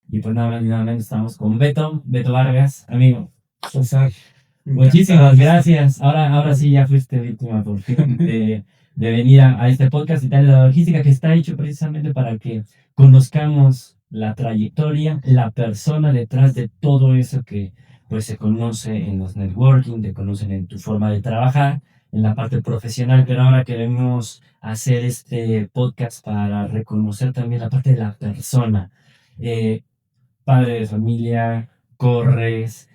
Y pues nada más y nada menos estamos con Beto Vargas, amigo. César, Muchísimas gracias. Ahora sí ya fuiste víctima por fin de venir a este podcast y tal de la logística que está hecho precisamente para que conozcamos la trayectoria, la persona detrás de todo eso que pues se conoce en los networking, te conocen en tu forma de trabajar, en la parte profesional, pero ahora queremos hacer este podcast para reconocer también la parte de la persona. Eh, Padre de familia, corres,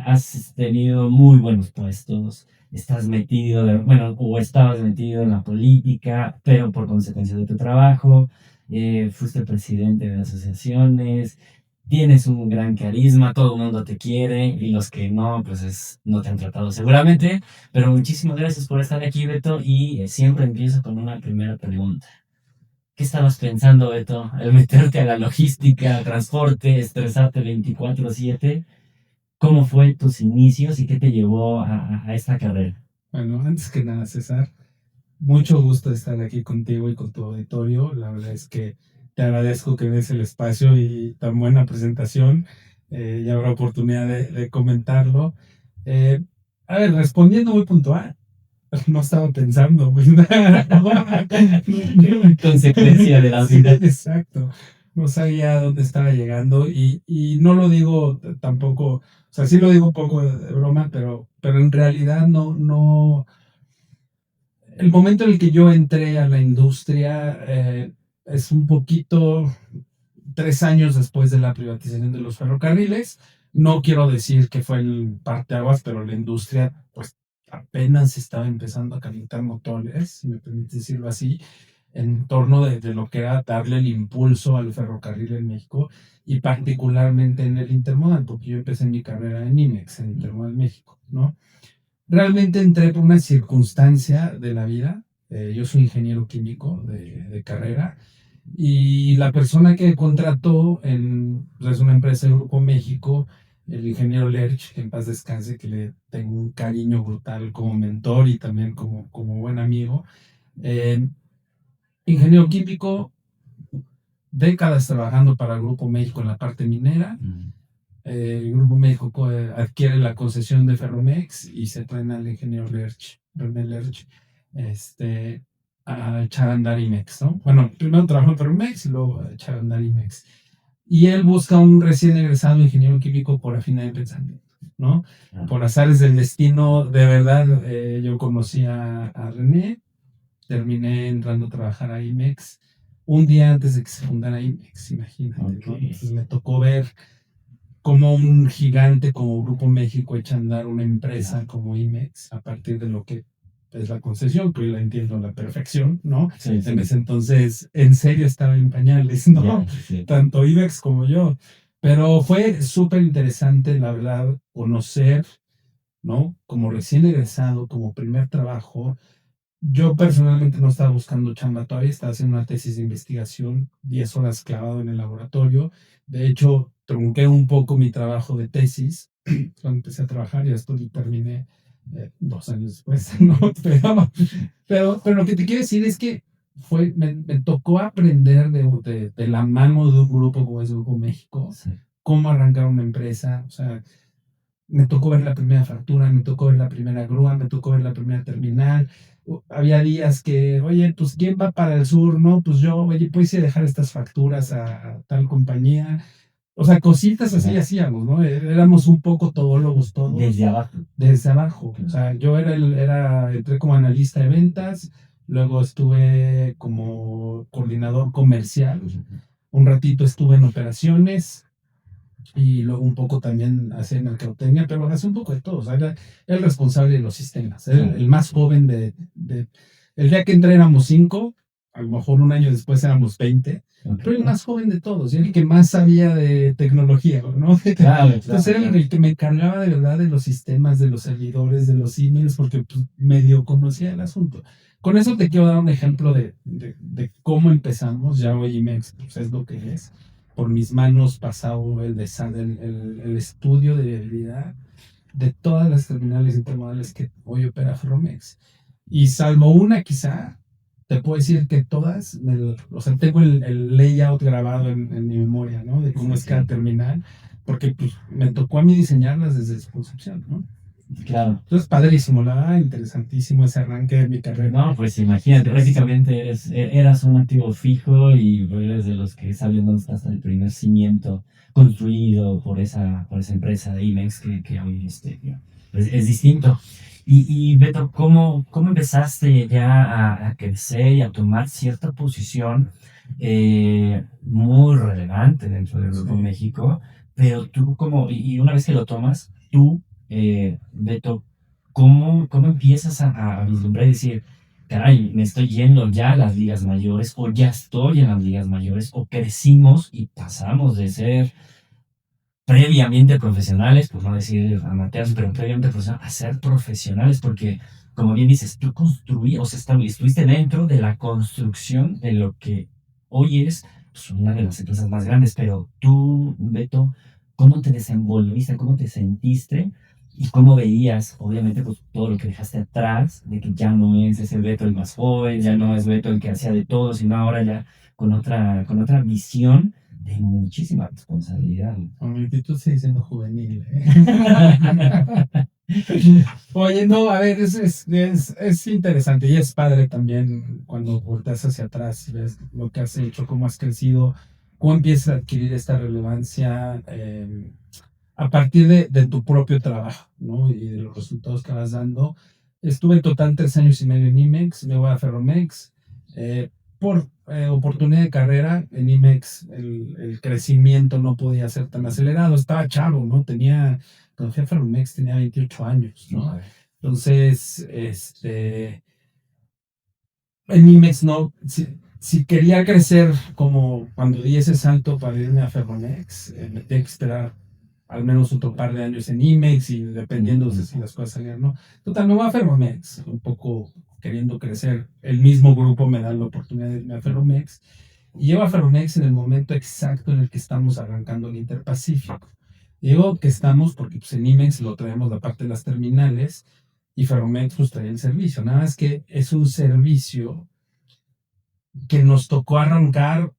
has tenido muy buenos puestos, estás metido, bueno, o estabas metido en la política, pero por consecuencia de tu trabajo, fuiste presidente de asociaciones, tienes un gran carisma, todo el mundo te quiere y los que no, pues no te han tratado seguramente, pero muchísimas gracias por estar aquí, Beto, y siempre empiezo con una primera pregunta. ¿Qué estabas pensando, Beto, al meterte a la logística, al transporte, estresarte 24/7? ¿Cómo fue tus inicios y qué te llevó a esta carrera? Bueno, antes que nada, César, mucho gusto estar aquí contigo y con tu auditorio. La verdad es que te agradezco que des el espacio y tan buena presentación. Ya habrá oportunidad de comentarlo. Eh, a ver, respondiendo muy puntual, no estaba pensando, güey. Consecuencia de la Sí, vida. exacto. No sabía dónde estaba llegando y no lo digo tampoco, o sea, sí lo digo un poco de broma, pero en realidad no. El momento en el que yo entré a la industria es un poquito 3 años después de la privatización de los ferrocarriles. No quiero decir que fue el parteaguas, pero la industria pues apenas estaba empezando a calentar motores, si me permite decirlo así, en torno de lo que era darle el impulso al ferrocarril en México y particularmente en el Intermodal, porque yo empecé mi carrera en IMEX, en Intermodal México, ¿no? Realmente entré por una circunstancia de la vida. Yo soy ingeniero químico de carrera y la persona que contrató pues, es una empresa del Grupo México, el ingeniero Lerch, que en paz descanse, que le tengo un cariño brutal como mentor y también como buen amigo. Eh, Ingeniero químico, décadas trabajando para el Grupo México en la parte minera. El Grupo México adquiere la concesión de Ferromex y se traen al ingeniero Lerch, René Lerch, a echar a andar IMEX, ¿no? Bueno, primero trabajó en Ferromex y luego a echar a andar IMEX. Y él busca un recién egresado ingeniero químico por afinidad de pensamiento, ¿no? Por azares del destino, de verdad, yo conocí a René, terminé entrando a trabajar a IMEX un día antes de que se fundara IMEX, imagínate, ¿no? Entonces me tocó ver como un gigante como Grupo México echa a andar una empresa como IMEX a partir de lo que es la concesión, que hoy la entiendo a la perfección, ¿no? Sí, sí. En ese entonces, en serio, estaba en pañales, ¿no? Yeah, sí. Tanto IMEX como yo. Pero fue súper interesante, la verdad, conocer, ¿no? Como recién egresado, como primer trabajo. Yo personalmente no estaba buscando chamba todavía, estaba haciendo una tesis de investigación, 10 horas clavado en el laboratorio. De hecho, trunqué un poco mi trabajo de tesis cuando empecé a trabajar y esto lo terminé 2 años después, ¿no? Pero lo que te quiero decir es que me tocó aprender de la mano de un grupo como es Grupo México, cómo arrancar una empresa, o sea, me tocó ver la primera factura, me tocó ver la primera grúa, me tocó ver la primera terminal. Había días que, oye, pues ¿quién va para el sur? No, pues yo, oye, puedes ir a dejar estas facturas a tal compañía. O sea, cositas así hacíamos, ¿no? Éramos un poco todólogos todos. Desde abajo. Desde abajo. O sea, yo entré como analista de ventas, luego estuve como coordinador comercial, un ratito estuve en operaciones, y luego un poco también hacía mercadotecnia, pero hacía un poco de todo. O sea, era el responsable de los sistemas, el más joven el día que entré éramos 5, a lo mejor un año después éramos 20, pero el más joven de todos y el que más sabía de tecnología, ¿no? Entonces era el que me encargaba de verdad de los sistemas, de los servidores, de los emails, porque pues, medio conocía el asunto. Con eso te quiero dar un ejemplo de cómo empezamos. Ya hoy IMEX pues, es lo que es. Por mis manos pasado el estudio de viabilidad de todas las terminales intermodales que hoy opera Ferromex. Y salvo una quizá, te puedo decir que todas, o sea, tengo el layout grabado en mi memoria, ¿no? De cómo es cada terminal, porque pues me tocó a mí diseñarlas desde su concepción, ¿no? Claro. Entonces, padrísimo, la verdad, interesantísimo ese arranque de mi carrera. No, pues imagínate, prácticamente eras un activo fijo y eres de los que saben dónde está hasta el primer cimiento construido por esa empresa de IMEX que hoy es distinto. Y Beto, ¿cómo empezaste ya a crecer y a tomar cierta posición muy relevante dentro del Grupo México? Pero tú y una vez que lo tomas, Beto, ¿cómo empiezas a vislumbrar y decir, caray, me estoy yendo ya a las ligas mayores o ya estoy en las ligas mayores o crecimos y pasamos de ser previamente profesionales, por no decir amateurs, pero previamente profesionales, a ser profesionales? Porque, como bien dices, tú o sea, estuviste dentro de la construcción de lo que hoy es pues, una de las empresas más grandes, pero tú, Beto, ¿cómo te desenvolviste? ¿Cómo te sentiste? ¿Y cómo veías, obviamente, pues, todo lo que dejaste atrás, de que ya no es ese Beto el más joven, ya no es Beto el que hacía de todo, sino ahora ya con otra visión de muchísima responsabilidad? Con mi actitud sigue siendo juvenil, Oye, no, a ver, es interesante y es padre también cuando volteas hacia atrás y ves lo que has hecho, cómo has crecido, cómo empiezas a adquirir esta relevancia a partir de tu propio trabajo, ¿no? Y de los resultados que vas dando. Estuve en total 3 años y medio en IMEX, me voy a Ferromex. Por oportunidad de carrera en IMEX, el crecimiento no podía ser tan acelerado, estaba chavo, ¿no? Cuando fui a Ferromex tenía 28 años, ¿no? Entonces, en IMEX no, si quería crecer como cuando di ese salto para irme a Ferromex, me tenía que esperar al menos otro par de años en IMEX y dependiendo de si las cosas salían, ¿no? Total, me voy a Ferromex, un poco queriendo crecer. El mismo grupo me da la oportunidad de irme a Ferromex y llevo a Ferromex en el momento exacto en el que estamos arrancando el Interpacífico. Digo que estamos porque pues, en IMEX lo traemos la parte de las terminales y Ferromex pues trae el servicio. Nada más que es un servicio que nos tocó arrancar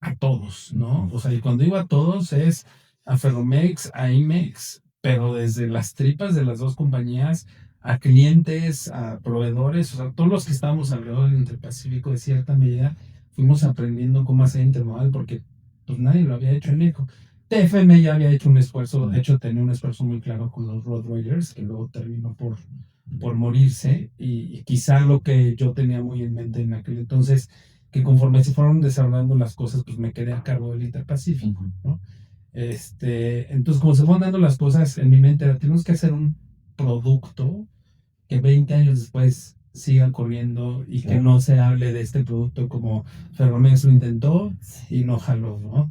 a todos, ¿no? O sea, y cuando digo a todos es a Ferromex, a IMEX, pero desde las tripas de las dos compañías, a clientes, a proveedores, o sea, todos los que estábamos alrededor del Interpacífico, de cierta medida, fuimos aprendiendo cómo hacer intermodal porque pues nadie lo había hecho en México. TFM ya había hecho un esfuerzo, de hecho tenía un esfuerzo muy claro con los Road Raiders, que luego terminó por morirse, y quizá lo que yo tenía muy en mente en aquel entonces que conforme se fueron desarrollando las cosas, pues me quedé a cargo del Interpacífico, ¿no? Entonces, como se fueron dando las cosas, en mi mente era, tenemos que hacer un producto que 20 años después siga corriendo y que no se hable de este producto como Ferromex lo intentó y no jaló, ¿no?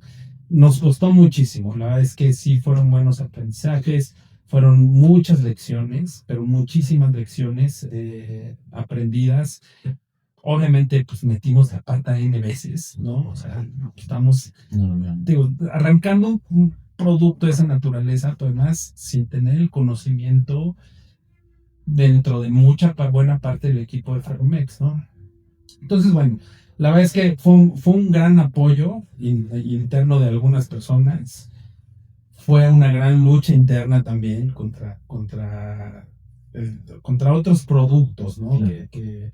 Nos costó muchísimo, la verdad es que sí fueron buenos aprendizajes, fueron muchas lecciones, pero muchísimas lecciones aprendidas. Obviamente, pues metimos la pata N veces, ¿no? O sea, estamos, digo, arrancando un producto de esa naturaleza, pero además sin tener el conocimiento dentro de buena parte del equipo de Ferromex, ¿no? Entonces, bueno, la verdad es que fue un gran apoyo interno de algunas personas. Fue una gran lucha interna también contra otros productos, ¿no? Que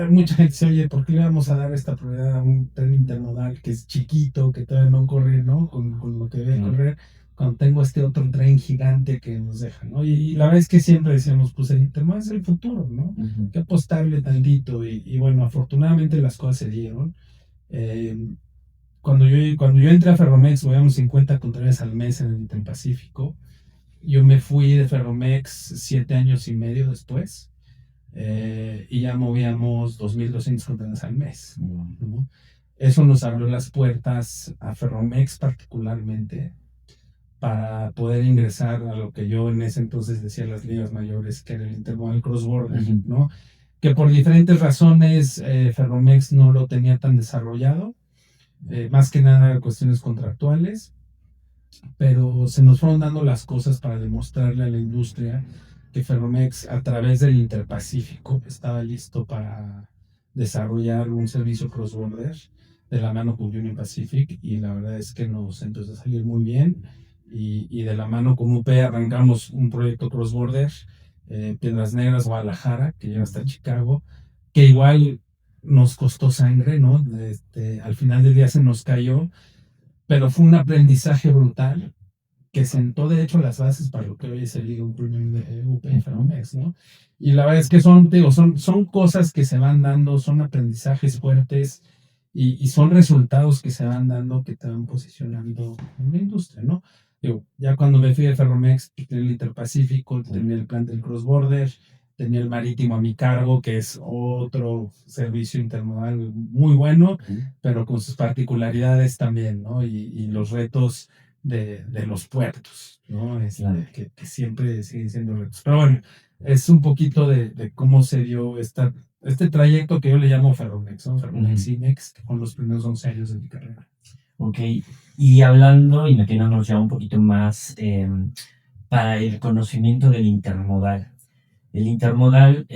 mucha gente se oye, ¿por qué le vamos a dar esta prioridad a un tren intermodal que es chiquito, que todavía no corre, ¿no? Con lo que debe correr, cuando tengo este otro tren gigante que nos deja, ¿no? Y la verdad es que siempre decíamos, pues el intermodal es el futuro, ¿no? Hay que apostarle tantito y bueno, afortunadamente las cosas se dieron. Cuando yo entré a Ferromex, movíamos 50 contenedores al mes en el Interpacífico. Yo me fui de Ferromex 7 años y medio después. Y ya movíamos 2.200 contenedores al mes, ¿no? Eso nos abrió las puertas a Ferromex particularmente para poder ingresar a lo que yo en ese entonces decía las ligas mayores, que era el intermodal cross-border, ¿no? Que por diferentes razones Ferromex no lo tenía tan desarrollado, más que nada cuestiones contractuales, pero se nos fueron dando las cosas para demostrarle a la industria que Ferromex a través del Interpacífico estaba listo para desarrollar un servicio cross-border de la mano con Union Pacific, y la verdad es que nos empezó a salir muy bien, y de la mano con UP arrancamos un proyecto cross-border, Piedras Negras, Guadalajara, que llega hasta Chicago, que igual nos costó sangre, ¿no? Al final del día se nos cayó, pero fue un aprendizaje brutal que sentó de hecho las bases para lo que hoy es el Legal Premium de UP Ferromex, ¿no? Y la verdad es que son cosas que se van dando, son aprendizajes fuertes, y son resultados que se van dando, que te van posicionando en la industria, ¿no? Digo, ya cuando me fui de Ferromex, tenía el Interpacífico, tenía el plan del Cross Border, tenía el marítimo a mi cargo, que es otro servicio intermodal muy bueno, pero con sus particularidades también, ¿no? Y los retos de los puertos, ¿no? Que siempre siguen siendo retos. Pero bueno, es un poquito de cómo se dio este trayecto que yo le llamo Ferromex, ¿no? Ferromex Inex, con los primeros 11 años de mi carrera. Ok, y hablando y metiéndonos ya un poquito más para el conocimiento del intermodal. El intermodal,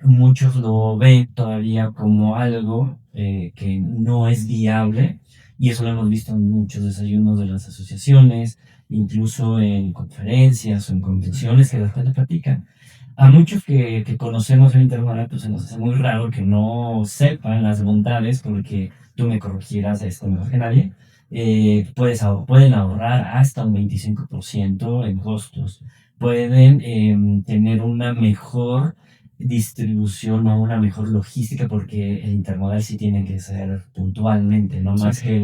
muchos lo ven todavía como algo que no es viable, y eso lo hemos visto en muchos desayunos de las asociaciones, incluso en conferencias o en convenciones que después le platican. A muchos que conocemos el intermodal, pues se nos hace muy raro que no sepan las bondades, porque tú me corregirás esto mejor que nadie. Pueden ahorrar hasta un 25% en costos, pueden tener una mejor distribución o una mejor logística, porque el intermodal sí tiene que ser puntualmente, no más Sí.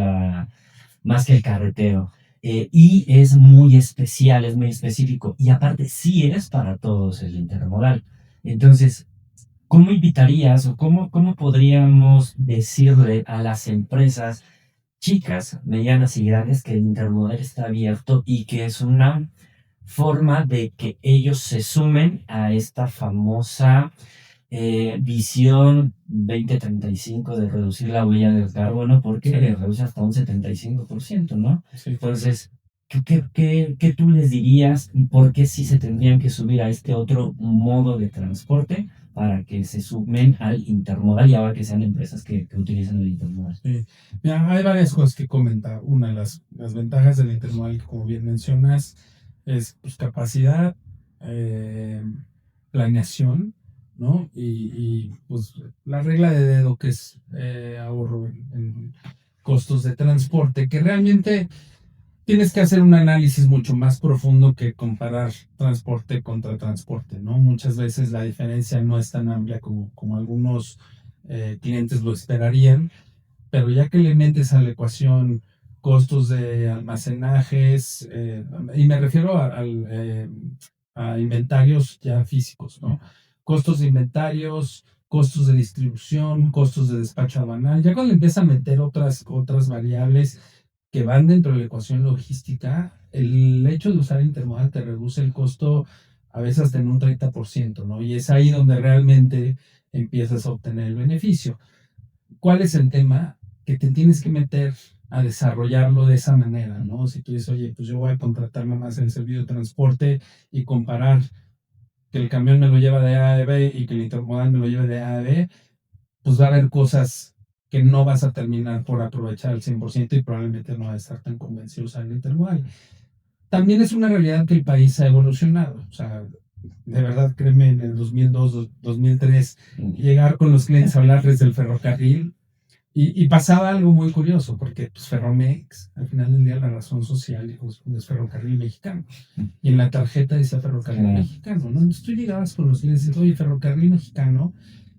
más que el carretero. Y es muy especial, es muy específico, y aparte sí es para todos el intermodal. Entonces, ¿cómo invitarías o cómo podríamos decirle a las empresas chicas, medianas y grandes que el intermodal está abierto y que es una forma de que ellos se sumen a esta famosa visión 2035 de reducir la huella del carbono, porque reduce hasta un 75%, ¿no? Sí. Entonces, ¿qué tú les dirías y por qué sí se tendrían que subir a este otro modo de transporte para que se sumen al intermodal, y ahora que sean empresas que utilizan el intermodal? Sí. Mira, hay varias cosas que comentar. Una de las ventajas del intermodal, que como bien mencionas, es pues, capacidad, planeación, ¿no? Y pues la regla de dedo, que es ahorro en costos de transporte, que realmente tienes que hacer un análisis mucho más profundo que comparar transporte contra transporte, ¿no? Muchas veces la diferencia no es tan amplia como algunos clientes lo esperarían, pero ya que le metes a la ecuación costos de almacenajes, y me refiero a inventarios ya físicos, ¿no? Costos de inventarios, costos de distribución, costos de despacho aduanal, ya cuando empieza a meter otras variables que van dentro de la ecuación logística, el hecho de usar intermodal te reduce el costo a veces hasta en un 30%, ¿no? Y es ahí donde realmente empiezas a obtener el beneficio. ¿Cuál es el tema? Que te tienes que meter a desarrollarlo de esa manera, ¿no? Si tú dices, oye, pues yo voy a contratar más el servicio de transporte y comparar que el camión me lo lleva de A a B y que el intermodal me lo lleva de A a B, pues va a haber cosas que no vas a terminar por aprovechar al 100%, y probablemente no vas a estar tan convencido de usar el intermodal. También es una realidad que el país ha evolucionado. O sea, de verdad, créeme, en el 2002, 2003, llegar con los clientes a hablarles del ferrocarril, y pasaba algo muy curioso, porque pues, Ferromex, al final del día, la razón social es Ferrocarril Mexicano. Y en la tarjeta decía Ferrocarril Mexicano, ¿no? Entonces tú llegabas con los clientes y dices, oye, Ferrocarril Mexicano,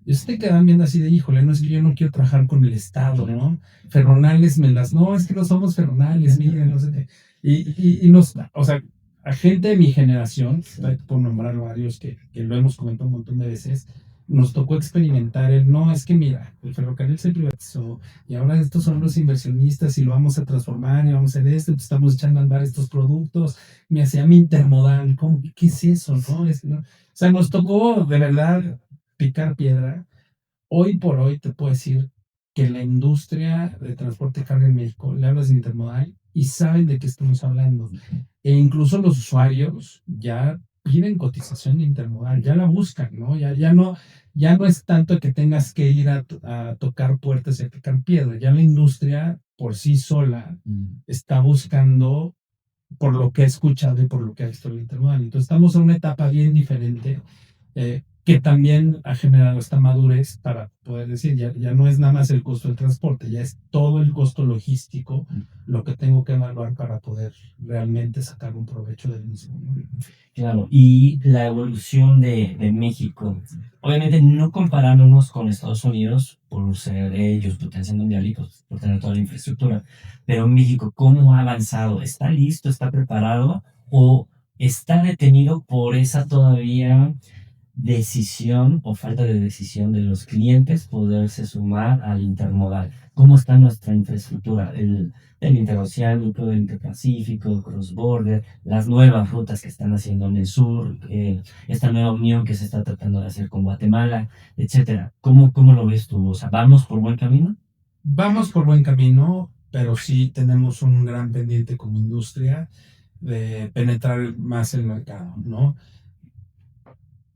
y ustedes te quedan viendo así de, híjole, no es que yo no quiero trabajar con el Estado, ¿no? Ferronales no, es que no somos Ferronales, miren, no sé qué. O sea, a gente de mi generación, por nombrar varios que lo hemos comentado un montón de veces, nos tocó experimentar no, es que mira, el ferrocarril se privatizó y ahora estos son los inversionistas y lo vamos a transformar y vamos a hacer esto, pues estamos echando a andar estos productos, me hacía mi intermodal, ¿cómo? ¿Qué es eso? ¿No? O sea, nos tocó de verdad picar piedra. Hoy por hoy te puedo decir que la industria de transporte de carga en México, le hablas de intermodal y saben de qué estamos hablando. E incluso los usuarios ya piden cotización intermodal, ya la buscan, ¿no? Ya no es tanto que tengas que ir a tocar puertas y a tocar piedra, ya la industria por sí sola está buscando por lo que he escuchado y por lo que ha visto el intermodal. Entonces estamos en una etapa bien diferente que también ha generado esta madurez para poder decir, ya no es nada más el costo del transporte, ya es todo el costo logístico lo que tengo que evaluar para poder realmente sacar un provecho del mismo. Claro, y la evolución de México, obviamente no comparándonos con Estados Unidos por ser ellos potencia mundial y pues, por tener toda la infraestructura, pero México, ¿cómo ha avanzado? ¿Está listo? ¿Está preparado? ¿O está detenido por esa todavía decisión o falta de decisión de los clientes poderse sumar al intermodal? ¿Cómo está nuestra infraestructura? El interoceánico, el interpacífico, cross-border, las nuevas rutas que están haciendo en el sur, esta nueva unión que se está tratando de hacer con Guatemala, etcétera. ¿Cómo lo ves tú? O sea, ¿vamos por buen camino? Vamos por buen camino, pero sí tenemos un gran pendiente como industria de penetrar más el mercado, ¿no?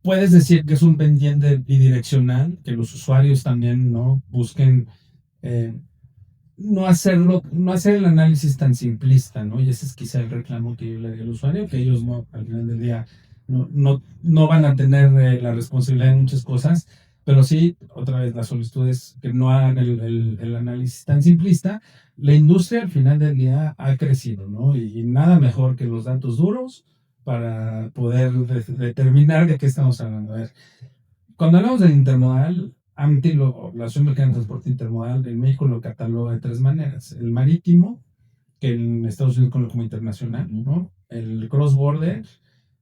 Puedes decir que es un pendiente bidireccional, que los usuarios también, ¿no? Busquen eh, no hacer el análisis tan simplista, ¿no? Y ese es quizá el reclamo que yo le doy al usuario, que ellos no, al final del día, no van a tener la responsabilidad de muchas cosas, pero sí, otra vez, la solicitud es que no hagan el análisis tan simplista. La industria al final del día ha crecido, ¿no? Y nada mejor que los datos duros para poder determinar de qué estamos hablando. A ver, cuando hablamos del intermodal, AMTI, la Asociación Mexicana de Transporte Intermodal en México lo cataloga de tres maneras. El marítimo, que en Estados Unidos conoce como internacional, ¿no? El cross-border,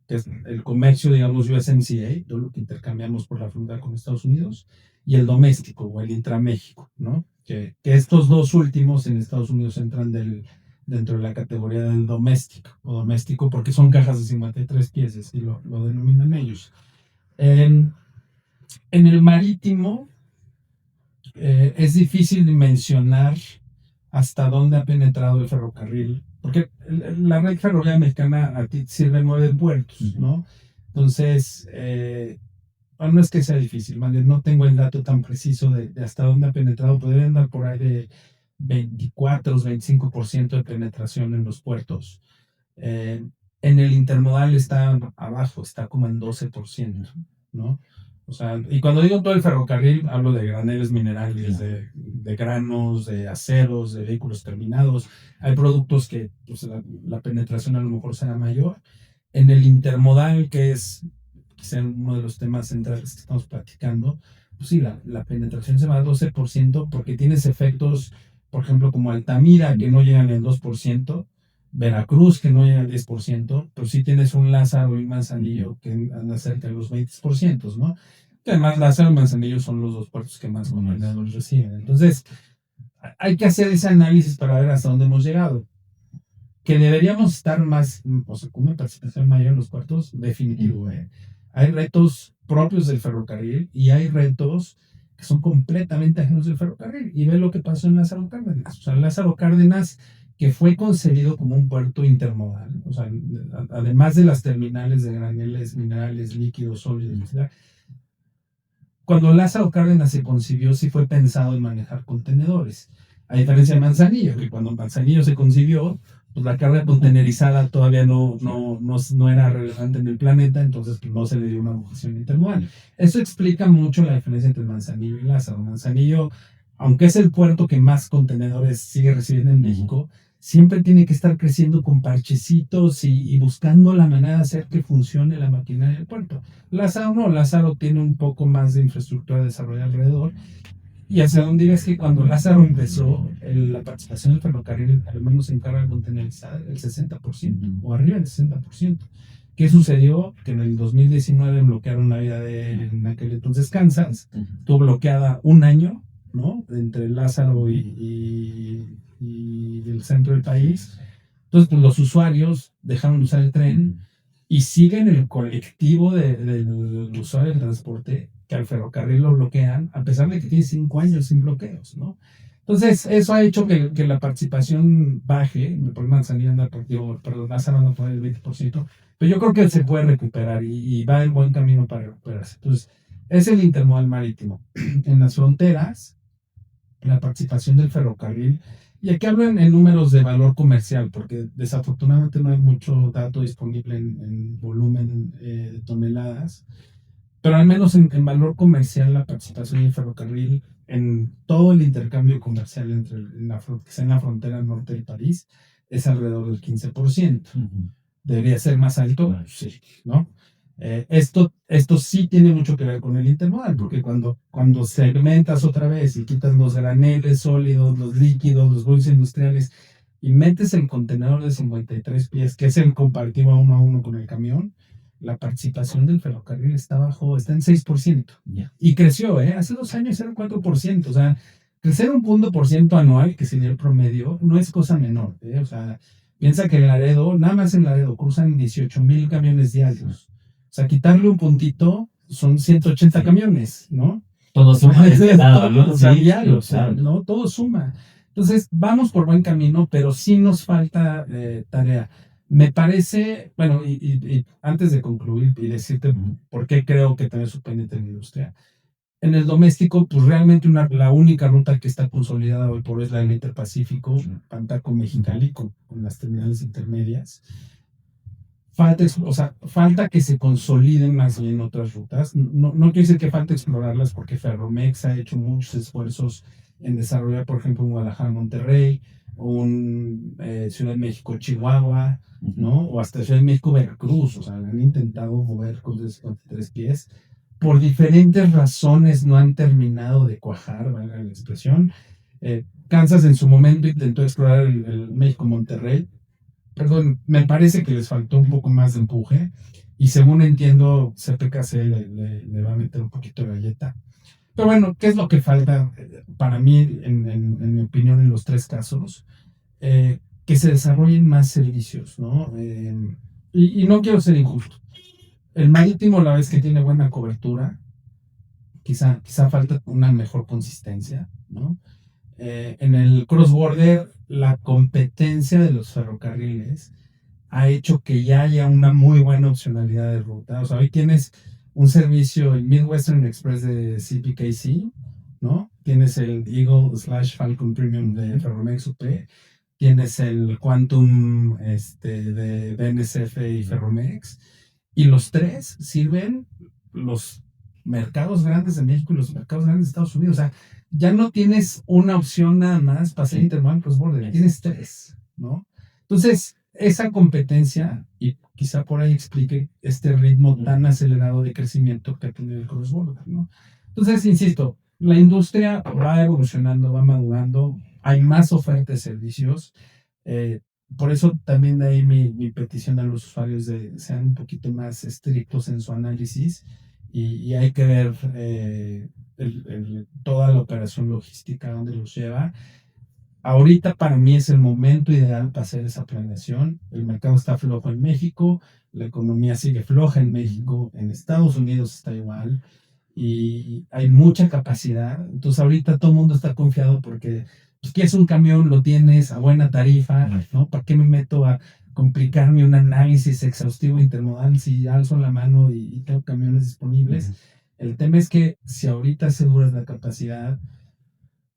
que es el comercio, digamos, USMCA, todo lo que intercambiamos por la frontera con Estados Unidos, y el doméstico o el intraméxico, ¿no? Que estos dos últimos en Estados Unidos entran dentro de la categoría del doméstico o doméstico porque son cajas de 53 pies, así lo denominan ellos. En, en el marítimo, es difícil mencionar hasta dónde ha penetrado el ferrocarril, porque la red ferroviaria mexicana a ti sirve 9 puertos, ¿no? Entonces, no es que sea difícil, más bien no tengo el dato tan preciso de hasta dónde ha penetrado, podría andar por ahí de 24 o 25% de penetración en los puertos. Eh, en el intermodal está abajo, está como en 12%, ¿no? O sea, y cuando digo todo el ferrocarril, hablo de graneles minerales, de granos, de aceros, de vehículos terminados. Hay productos que pues, la penetración a lo mejor será mayor. En el intermodal, que es quizá uno de los temas centrales que estamos platicando, pues sí, la penetración se va a 12% porque tienes efectos, por ejemplo, como Altamira, que no llegan al 2%, Veracruz, que no llega al 10%, pero sí tienes un Lázaro y Manzanillo que andan cerca de los 20%, ¿no? Que además Lázaro y Manzanillo son los dos puertos que más contenedores reciben. Entonces, hay que hacer ese análisis para ver hasta dónde hemos llegado. Que deberíamos estar más, o sea, con una participación mayor en los puertos, definitivo. Hay retos propios del ferrocarril y hay retos que son completamente ajenos del ferrocarril. Y ve lo que pasó en Lázaro Cárdenas. O sea, Lázaro Cárdenas, que fue concebido como un puerto intermodal, o sea, además de las terminales de graneles, minerales, líquidos, sólidos, etc. Cuando Lázaro Cárdenas se concibió, sí fue pensado en manejar contenedores. A diferencia de Manzanillo, que cuando Manzanillo se concibió, pues la carga contenerizada todavía no era relevante en el planeta, entonces pues, no se le dio una vocación intermodal. Eso explica mucho la diferencia entre Manzanillo y Lázaro. Manzanillo, aunque es el puerto que más contenedores sigue recibiendo en México, siempre tiene que estar creciendo con parchecitos y buscando la manera de hacer que funcione la maquinaria del puerto. Lázaro no, Lázaro tiene un poco más de infraestructura desarrollada alrededor. Y hacia dónde iba es que cuando Lázaro empezó, la participación del ferrocarril, al menos en carga contenerizada, el 60%, o arriba del 60%. ¿Qué sucedió? Que en el 2019 bloquearon la vía en aquel entonces Kansas, estuvo bloqueada un año, ¿no? Entre Lázaro y el centro del país. Entonces, pues los usuarios dejaron de usar el tren y siguen el colectivo del usuario del transporte que al ferrocarril lo bloquean, a pesar de que tiene 5 años sin bloqueos, ¿no? Entonces, eso ha hecho que la participación baje. Por Manzanilla anda perdón, Lázaro anda por el 20%, pero yo creo que se puede recuperar y va en buen camino para recuperarse. Entonces, es el intermodal marítimo. En las fronteras, la participación del ferrocarril, y aquí hablo en números de valor comercial, porque desafortunadamente no hay mucho dato disponible en volumen de toneladas, pero al menos en valor comercial la participación del ferrocarril en todo el intercambio comercial que está en la frontera norte del país es alrededor del 15%. ¿Debería ser más alto? Sí, ¿no? Esto sí tiene mucho que ver con el intermodal, porque cuando segmentas otra vez y quitas los graneles sólidos, los líquidos, los bolsos industriales y metes el contenedor de 53 pies, que es el compartido a uno con el camión, la participación del ferrocarril está en 6%. Yeah. Y creció, hace 2 años era 4%. O sea, crecer 1% anual, que sería el promedio, no es cosa menor. O sea, piensa que en Laredo, nada más en Laredo, cruzan 18,000 camiones diarios. O sea, quitarle un puntito son 180 camiones, ¿no? Todo suma, ¿no? O sea, diarios, claro. ¿No? Todo suma. Entonces, vamos por buen camino, pero sí nos falta tarea. Me parece, bueno, y antes de concluir y decirte por qué creo que también es pendiente en la industria, en el doméstico, pues realmente la única ruta que está consolidada hoy por hoy es la del Interpacífico, Pantaco-Mexicali, con las terminales intermedias. Falta que se consoliden más bien otras rutas. No quiere decir que falta explorarlas, porque Ferromex ha hecho muchos esfuerzos en desarrollar, por ejemplo, un Guadalajara-Monterrey, un Ciudad de México-Chihuahua, ¿no? O hasta Ciudad de México-Veracruz. O sea, han intentado mover con 53 pies. Por diferentes razones no han terminado de cuajar, valga la expresión. Kansas en su momento intentó explorar el México-Monterrey. Perdón, me parece que les faltó un poco más de empuje. Y según entiendo, CPKC le va a meter un poquito de galleta. Pero bueno, ¿qué es lo que falta para mí, en mi opinión, en los 3 casos? Que se desarrollen más servicios, ¿no? Y no quiero ser injusto. El marítimo, la vez que tiene buena cobertura, quizá falta una mejor consistencia, ¿no? En el cross-border, la competencia de los ferrocarriles ha hecho que ya haya una muy buena opcionalidad de ruta. O sea, hoy tienes un servicio, el Midwestern Express de CPKC, ¿no? Tienes el Eagle/Falcon Premium de Ferromex UP, tienes el Quantum de BNSF y Ferromex, y los 3 sirven los mercados grandes de México y los mercados grandes de Estados Unidos. O sea, ya no tienes una opción nada más para ser intermodal cross-border, tienes 3, ¿no? Entonces, esa competencia, y quizá por ahí explique este ritmo tan acelerado de crecimiento que ha tenido el cross-border, ¿no? Entonces, insisto, la industria va evolucionando, va madurando, hay más oferta de servicios. Por eso también de ahí mi petición a los usuarios de sean un poquito más estrictos en su análisis, y hay que ver toda la operación logística, dónde los lleva. Ahorita para mí es el momento ideal para hacer esa planeación. El mercado está flojo en México, la economía sigue floja en México, en Estados Unidos está igual, y hay mucha capacidad. Entonces ahorita todo el mundo está confiado porque pues, quieres un camión, lo tienes a buena tarifa, ¿no? ¿Para qué me meto a complicarme un análisis exhaustivo intermodal si alzo la mano y tengo camiones disponibles? El tema es que si ahorita aseguras la capacidad,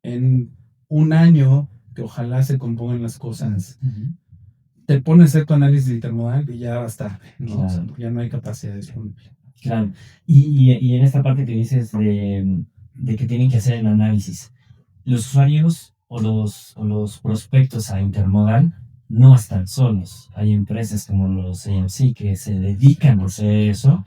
en un año, que ojalá se compongan las cosas, te pones a hacer tu análisis intermodal y ya va a estar, ¿no? Claro. O sea, ya no hay capacidad disponible. Claro. Y en esta parte que dices de que tienen que hacer el análisis, los usuarios o los prospectos a intermodal no están solos. Hay empresas como los AMC que se dedican a hacer eso.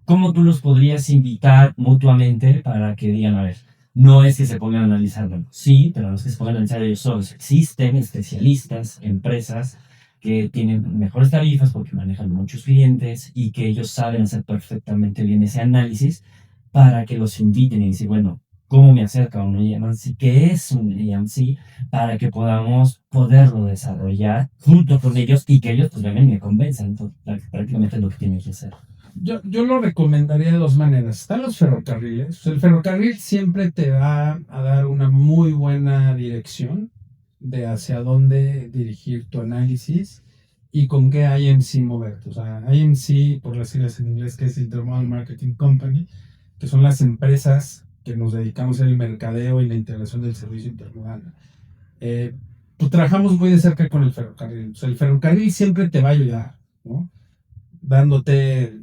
¿Cómo tú los podrías invitar mutuamente para que digan, a ver, no es que se pongan a analizarlo, sí, pero no es que se pongan a analizar ellos solos? Existen especialistas, empresas que tienen mejores tarifas porque manejan muchos clientes y que ellos saben hacer perfectamente bien ese análisis para que los inviten y decir, bueno, ¿cómo me acerca a un AMC? ¿Qué es un AMC? Para que poderlo desarrollar junto con ellos y que ellos pues vengan y me convenzan. Entonces, prácticamente es lo que tienen que hacer. Yo lo recomendaría de dos maneras. Están los ferrocarriles. El ferrocarril siempre te va a dar una muy buena dirección de hacia dónde dirigir tu análisis y con qué IMC moverte. O sea, IMC, por las siglas en inglés, que es Intermodal Marketing Company, que son las empresas que nos dedicamos al mercadeo y la integración del servicio intermodal. Pues trabajamos muy de cerca con el ferrocarril. O sea, el ferrocarril siempre te va a ayudar, ¿no? Dándote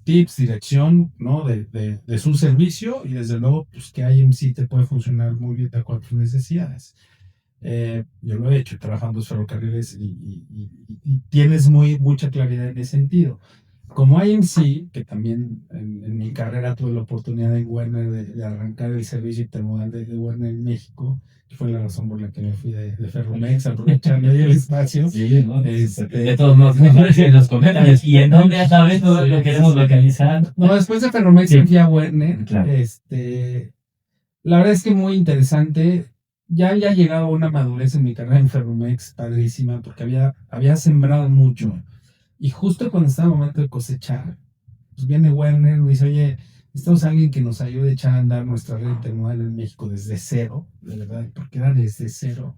tips, dirección, ¿no? de su servicio y desde luego pues que IMC te puede funcionar muy bien de acuerdo a tus necesidades. Yo lo he hecho trabajando en ferrocarriles y tienes mucha claridad en ese sentido. Como IMC, que también en mi carrera tuve la oportunidad en Werner de arrancar el servicio intermodal de Werner en México, que fue la razón por la que me fui de Ferromex, aprovechando ahí el espacio. Sí, ¿no? De todos modos, nos comentan. ¿Y en dónde esta vez no lo queremos localizar? No, después de Ferromex Sí. fui a Werner. Claro. La verdad es que muy interesante. Ya llegado a una madurez en mi carrera en Ferromex, padrísima, porque había sembrado mucho. Y justo cuando estaba el momento de cosechar, pues viene Werner y me dice, oye, necesitamos a alguien que nos ayude a echar a andar nuestra red intermodal en México desde cero, de verdad, porque era desde cero.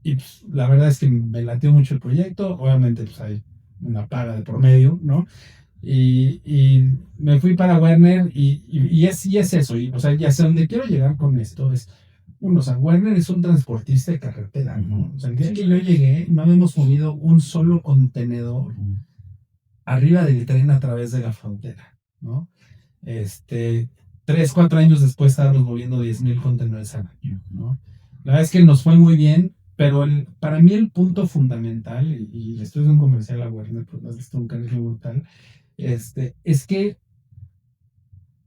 Y pues, la verdad es que me latió mucho el proyecto, obviamente pues hay una paga de promedio, ¿no? Y me fui para Werner y es eso, o sea, ya sé dónde quiero llegar con esto, o sea, Werner es un transportista de carretera, ¿no? O sea, el día que yo llegué no habíamos movido un solo contenedor arriba del tren a través de la frontera, ¿no? 3, 4 años después estábamos moviendo 10,000 contenedores al año, ¿no? La verdad es que nos fue muy bien, pero para mí el punto fundamental, y esto es un comercial a Werner, pues has visto un cariño brutal, es que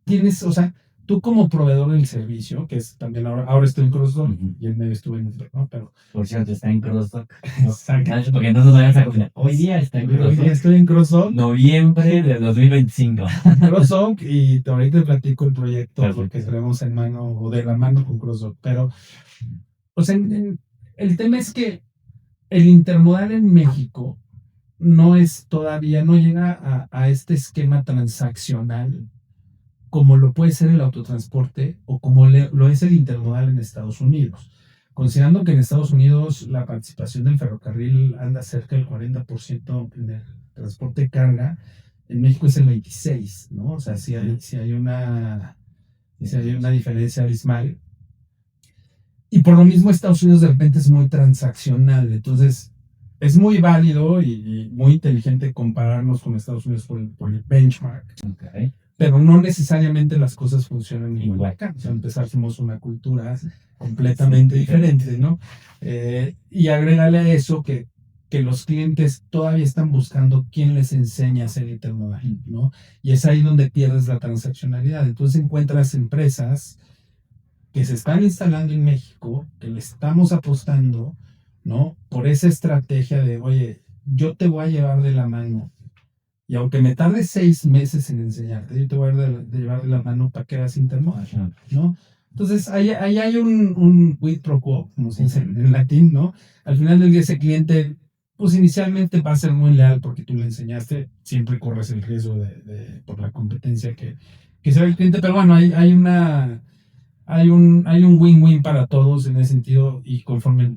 tienes, o sea, tú como proveedor del servicio, que es también ahora estoy en Crossdock y en medio estuve en Uber, ¿no? Pero Por cierto, está en Crossdock. exacto. Porque no nos vayamos a confundir. Hoy día está en Hoy Crossdock. día estoy en Crossdock, Noviembre de 2025. Crossdock, y ahorita te platico el proyecto Perfecto. que traemos en mano o de la mano con Crossdock. Pero, o sea, el tema es que el intermodal en México no llega a este esquema transaccional como lo puede ser el autotransporte o como lo es el intermodal en Estados Unidos. Considerando que en Estados Unidos la participación del ferrocarril anda cerca del 40% en el transporte de carga, en México es el 26%, ¿no? O sea, sí hay una diferencia abismal. Y por lo mismo Estados Unidos de repente es muy transaccional, entonces es muy válido y muy inteligente compararnos con Estados Unidos por el benchmark. Okay. Pero no necesariamente las cosas funcionan igual acá. O sea, empezar somos una cultura completamente diferente, ¿no? Y agrégale a eso que los clientes todavía están buscando quién les enseña a hacer intermodal, ¿no? Y es ahí donde pierdes la transaccionalidad. Entonces encuentras empresas que se están instalando en México, que le estamos apostando, ¿no? Por esa estrategia de, oye, yo te voy a llevar de la mano. Y aunque me tarde 6 meses en enseñarte, yo te voy a llevar de la mano para que hagas intermodal, ¿no? Entonces, ahí hay un quid pro quo, como se dice en latín, ¿no? Al final del día ese cliente, pues inicialmente va a ser muy leal porque tú le enseñaste, siempre corres el riesgo por la competencia que sea el cliente, pero bueno, hay un win-win para todos en ese sentido y conforme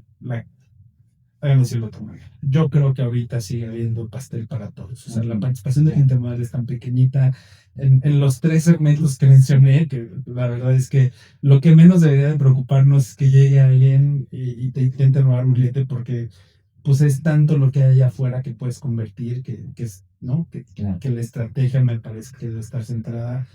déjame decirlo de otra manera. Yo creo que ahorita sigue habiendo pastel para todos. O sea, la participación de intermodal es tan pequeñita en los 3 segmentos que mencioné, que la verdad es que lo que menos debería de preocuparnos es que llegue alguien y te intente robar un cliente, porque pues es tanto lo que hay allá afuera que puedes convertir, que es, ¿no? Que la estrategia me parece que debe estar centrada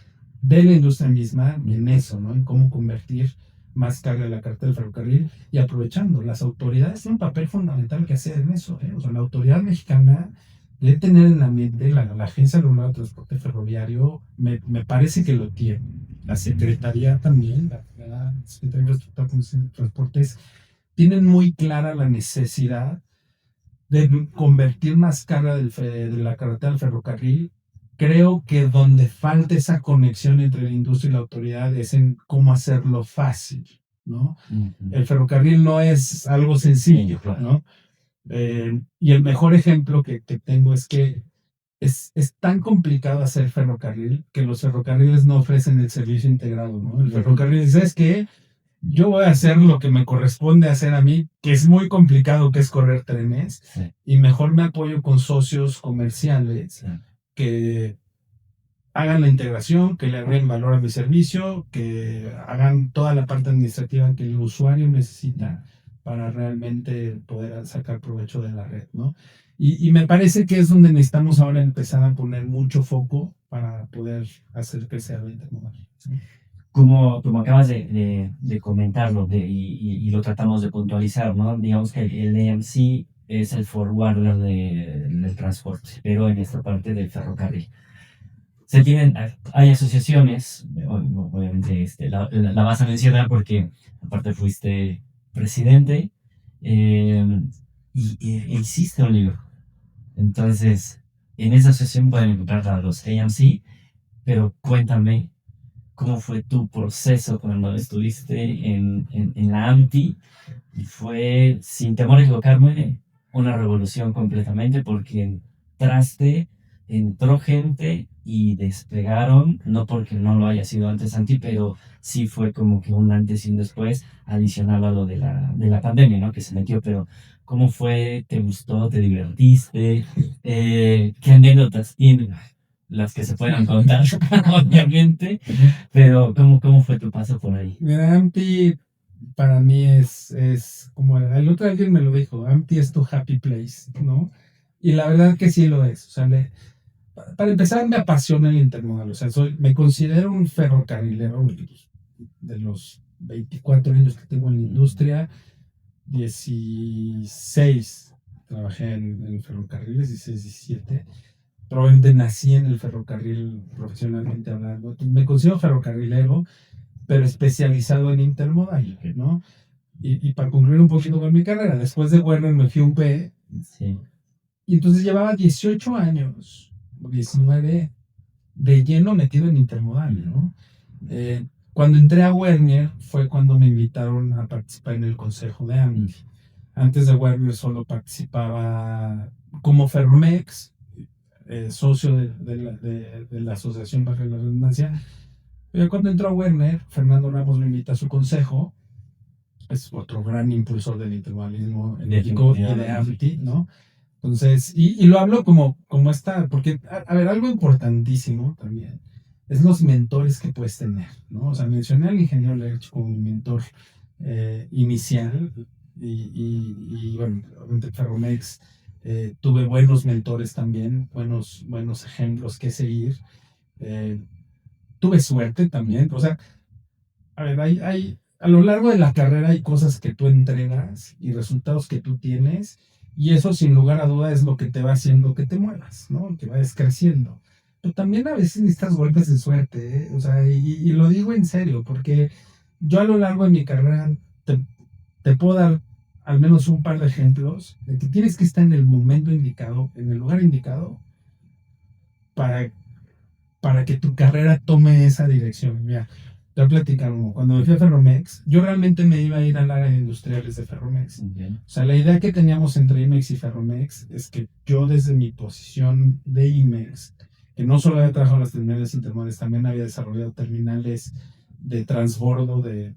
de la industria misma en eso, ¿no? En cómo convertir más carga de la cartera del ferrocarril y aprovechando. Las autoridades tienen un papel fundamental que hacer en eso, ¿eh? O sea, la autoridad mexicana debe tener en la mente, la Agencia Reguladora de Transporte Ferroviario, me parece que lo tiene. La Secretaría también, la Secretaría de Infraestructura y Transportes, tienen muy clara la necesidad de convertir más carga de la carretera al ferrocarril. Creo que donde falta esa conexión entre la industria y la autoridad es en cómo hacerlo fácil, ¿no? El ferrocarril no es algo sencillo, ¿no? Y el mejor ejemplo que tengo es que es tan complicado hacer ferrocarril que los ferrocarriles no ofrecen el servicio integrado, ¿no? El ferrocarril dice, ¿sabes qué? Yo voy a hacer lo que me corresponde hacer a mí, que es muy complicado, que es correr trenes, Sí, y mejor me apoyo con socios comerciales sí. que hagan la integración, que le agreguen valor a mi servicio, que hagan toda la parte administrativa que el usuario necesita para realmente poder sacar provecho de la red, ¿no? Y me parece que es donde necesitamos ahora empezar a poner mucho foco para poder hacer crecer la intermodal. ¿Sí? Como acabas de comentarlo y lo tratamos de puntualizar, ¿no? Digamos que el AMC es el forwarder del transporte, pero en esta parte del ferrocarril. Hay asociaciones, obviamente la vas a mencionar porque aparte fuiste presidente eh, e hiciste un libro. Entonces, en esa asociación pueden encontrar a los AMC, pero cuéntame cómo fue tu proceso cuando estuviste en la AMTI. Y fue, sin temor a equivocarme, una revolución completamente porque entró gente y despegaron, no porque no lo haya sido antes AMTI, pero sí fue como que un antes y un después, adicional a lo de la pandemia, ¿no? Que se metió, pero ¿cómo fue? ¿Te gustó? ¿Te divertiste? ¿Qué anécdotas tienes? Las que se puedan contar, obviamente, pero ¿cómo fue tu paso por ahí? Mira, Ampi para mí es como el otro alguien me lo dijo, Ampi es tu happy place, ¿no? Y la verdad que sí lo es. O sea, para empezar me apasiona el intermodal. O sea, me considero un ferrocarrilero de los 24 años que tengo en la industria, 16 trabajé en ferrocarriles, 16, 17. Probablemente nací en el ferrocarril profesionalmente hablando. Entonces, me considero ferrocarrilero, pero especializado en intermodal, ¿no? Y para concluir un poquito con mi carrera, después de Werner me fui a UP, Sí. y entonces llevaba 18 años, 19, de lleno metido en intermodal, ¿no? Cuando entré a Werner fue cuando me invitaron a participar en el consejo de AMI. Antes de Werner solo participaba como Ferromex, socio de la asociación para la redundancia. Pero cuando entró a Werner, Fernando Ramos me invita a su consejo. Es otro gran impulsor del intermodalismo en México y de AMTI, ¿no? Entonces, y lo hablo como está, porque, a ver, algo importantísimo también es los mentores que puedes tener, ¿no? O sea, mencioné al ingeniero Lerch como mi mentor inicial y bueno, obviamente Ferromex, tuve buenos mentores también, buenos ejemplos que seguir. Eh, Tuve suerte también, o sea, a ver, a lo largo de la carrera hay cosas que tú entregas y resultados que tú tienes, y eso sin lugar a duda es lo que te va haciendo que te muevas, ¿no? Que vayas creciendo. Pero también a veces necesitas golpes de suerte, ¿eh? O sea, y lo digo en serio, porque yo a lo largo de mi carrera te puedo dar al menos un par de ejemplos de que tienes que estar en el momento indicado, en el lugar indicado, para, para que tu carrera tome esa dirección. Mira, te voy a platicar uno. Cuando me fui a Ferromex, yo realmente me iba a ir al área de industriales de Ferromex. Okay. O sea, la idea que teníamos entre IMEX y Ferromex es que yo desde mi posición de IMEX, que no solo había trabajado en las terminales intermodales, también había desarrollado terminales de transbordo de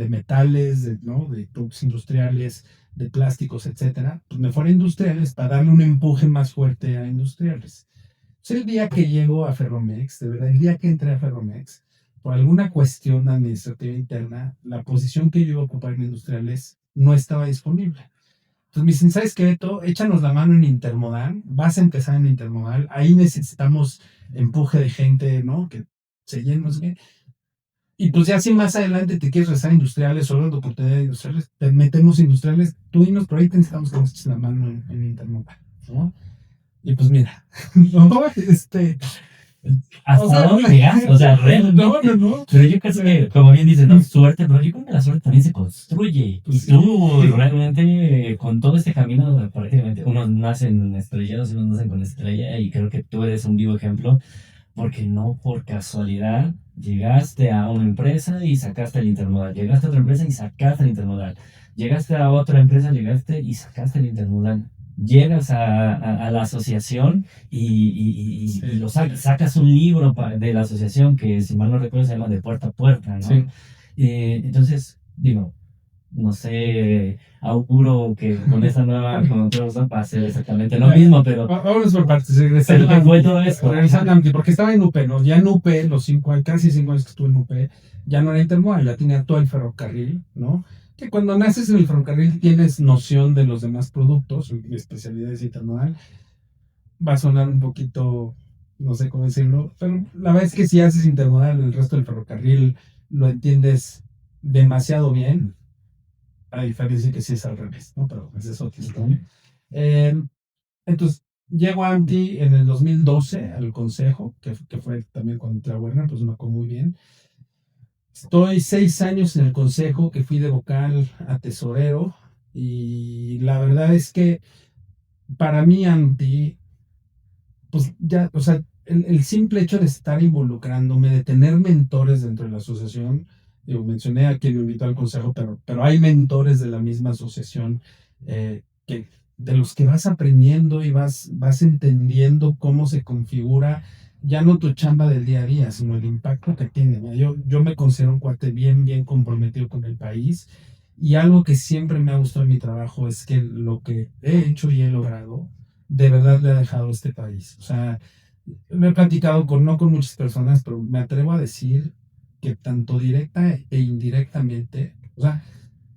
metales, ¿no? De productos industriales, de plásticos, etcétera, pues me fuera a industriales para darle un empuje más fuerte a industriales. El día que llego a Ferromex, de verdad, el día que entré a Ferromex, por alguna cuestión administrativa interna, la posición que yo iba a ocupar en industriales no estaba disponible. Entonces me dicen, ¿sabes qué, Beto? Échanos la mano en Intermodal, vas a empezar en Intermodal, ahí necesitamos empuje de gente, ¿no? Que se llene, no sé qué. Y pues ya si más adelante te quieres regresar a industriales o la oportunidad de industriales, te metemos industriales, tú dinos, pero ahí te necesitamos que nos eches la mano en Intermodal, ¿no? Y pues mira, no, ¿Hasta o sea, dónde llegas? O sea, realmente. No. Pero yo creo que, como bien dices, ¿no? Suerte, pero yo creo que la suerte también se construye. Pues Y sí. tú, realmente, con todo este camino, prácticamente, unos nacen estrellados y unos nacen con estrella, y creo que tú eres un vivo ejemplo, porque no por casualidad llegaste a una empresa y sacaste el intermodal, llegaste a otra empresa y sacaste el intermodal, llegaste a otra empresa, llegaste y sacaste el intermodal. Llegas a la asociación y Sí, lo sacas un libro de la asociación que, si mal no recuerdo, se llama De Puerta a Puerta, ¿no? sí. Entonces, digo, no sé, auguro que con esa nueva connotación va a ser exactamente lo mismo, pero Vámonos por partes, pero regresando a ¿qué fue AMTI, todo esto? regresando a AMTI, porque estaba en UP, ¿no? Ya en UP, casi 5 años que estuve en UP, ya no era intermodal, ya tenía todo el ferrocarril, ¿no? Que cuando naces en el ferrocarril tienes noción de los demás productos, mi especialidad es intermodal, va a sonar un poquito, no sé cómo decirlo, pero la verdad es que si haces intermodal, el resto del ferrocarril lo entiendes demasiado bien, a diferencia que si es al revés, ¿no? Pero ese es otro historia. Entonces, llego a AMTI en el 2012 al consejo, que fue también cuando entré a Werner, pues me acuerdo muy bien. Estoy 6 años en el consejo, que fui de vocal a tesorero, y la verdad es que para mí AMTI, pues ya, o sea, el simple hecho de estar involucrándome, de tener mentores dentro de la asociación, digo, mencioné a quien me invitó al consejo, pero hay mentores de la misma asociación que, de los que vas aprendiendo y vas entendiendo cómo se configura ya no tu chamba del día a día, sino el impacto que tiene. ¿No? Yo me considero un cuate bien, bien comprometido con el país y algo que siempre me ha gustado en mi trabajo es que lo que he hecho y he logrado de verdad le ha dejado a este país. O sea, me he platicado no con muchas personas, pero me atrevo a decir que tanto directa e indirectamente, o sea,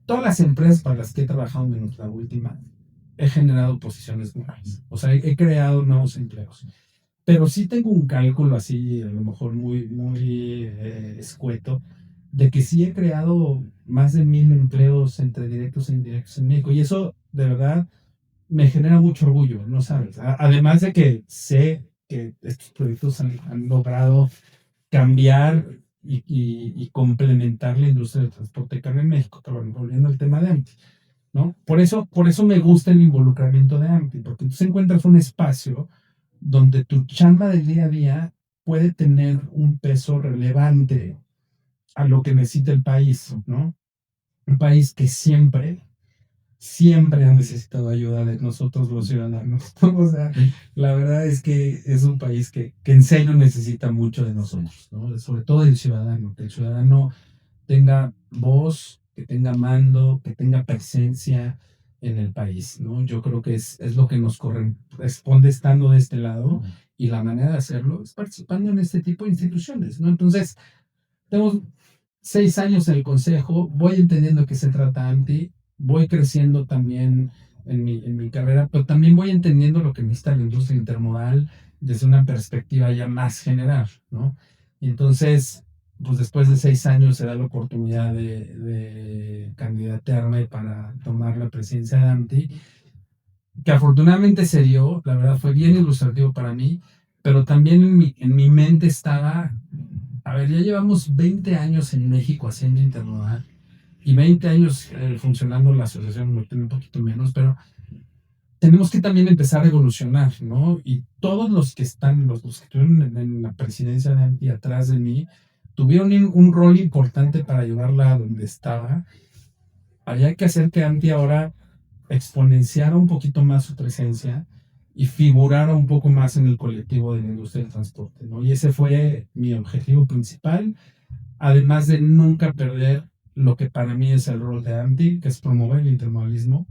todas las empresas para las que he trabajado, menos la última, he generado posiciones nuevas. O sea, he creado nuevos empleos. Pero sí tengo un cálculo así, a lo mejor muy, muy escueto, de que sí he creado más de 1,000 empleos entre directos e indirectos en México. Y eso, de verdad, me genera mucho orgullo, ¿no sabes? Además de que sé que estos proyectos han logrado cambiar y complementar la industria del transporte de carga en México, pero bueno, volviendo al tema de AMTI, ¿no? Por eso me gusta el involucramiento de AMTI, porque tú encuentras un espacio donde tu chamba del día a día puede tener un peso relevante a lo que necesita el país, ¿no? Un país que siempre han necesitado ayuda de nosotros los ciudadanos. O sea, la verdad es que es un país que en serio necesita mucho de nosotros, ¿no? Sobre todo el ciudadano, que el ciudadano tenga voz, que tenga mando, que tenga presencia en el país, ¿no? Yo creo que es lo que nos corresponde estando de este lado y la manera de hacerlo es participando en este tipo de instituciones, ¿no? Entonces, tengo 6 años en el consejo, voy entendiendo qué se trata AMTI, voy creciendo también en mi carrera, pero también voy entendiendo lo que necesita la industria intermodal desde una perspectiva ya más general, ¿no? Y entonces, pues después de 6 años se da la oportunidad de candidatearme para tomar la presidencia de AMTI, que afortunadamente se dio, la verdad fue bien ilustrativo para mí, pero también en mi mente estaba, a ver, ya llevamos 20 años en México haciendo intermodal y 20 años funcionando la asociación, no tiene un poquito menos, pero tenemos que también empezar a evolucionar, ¿no? Y todos los que están, los que estuvieron en la presidencia de AMPI atrás de mí, tuvieron un rol importante para llevarla a donde estaba. Había que hacer que AMPI ahora exponenciara un poquito más su presencia y figurara un poco más en el colectivo de la industria del transporte, ¿no? Y ese fue mi objetivo principal, además de nunca perder lo que para mí es el rol de AMTI, que es promover el intermodalismo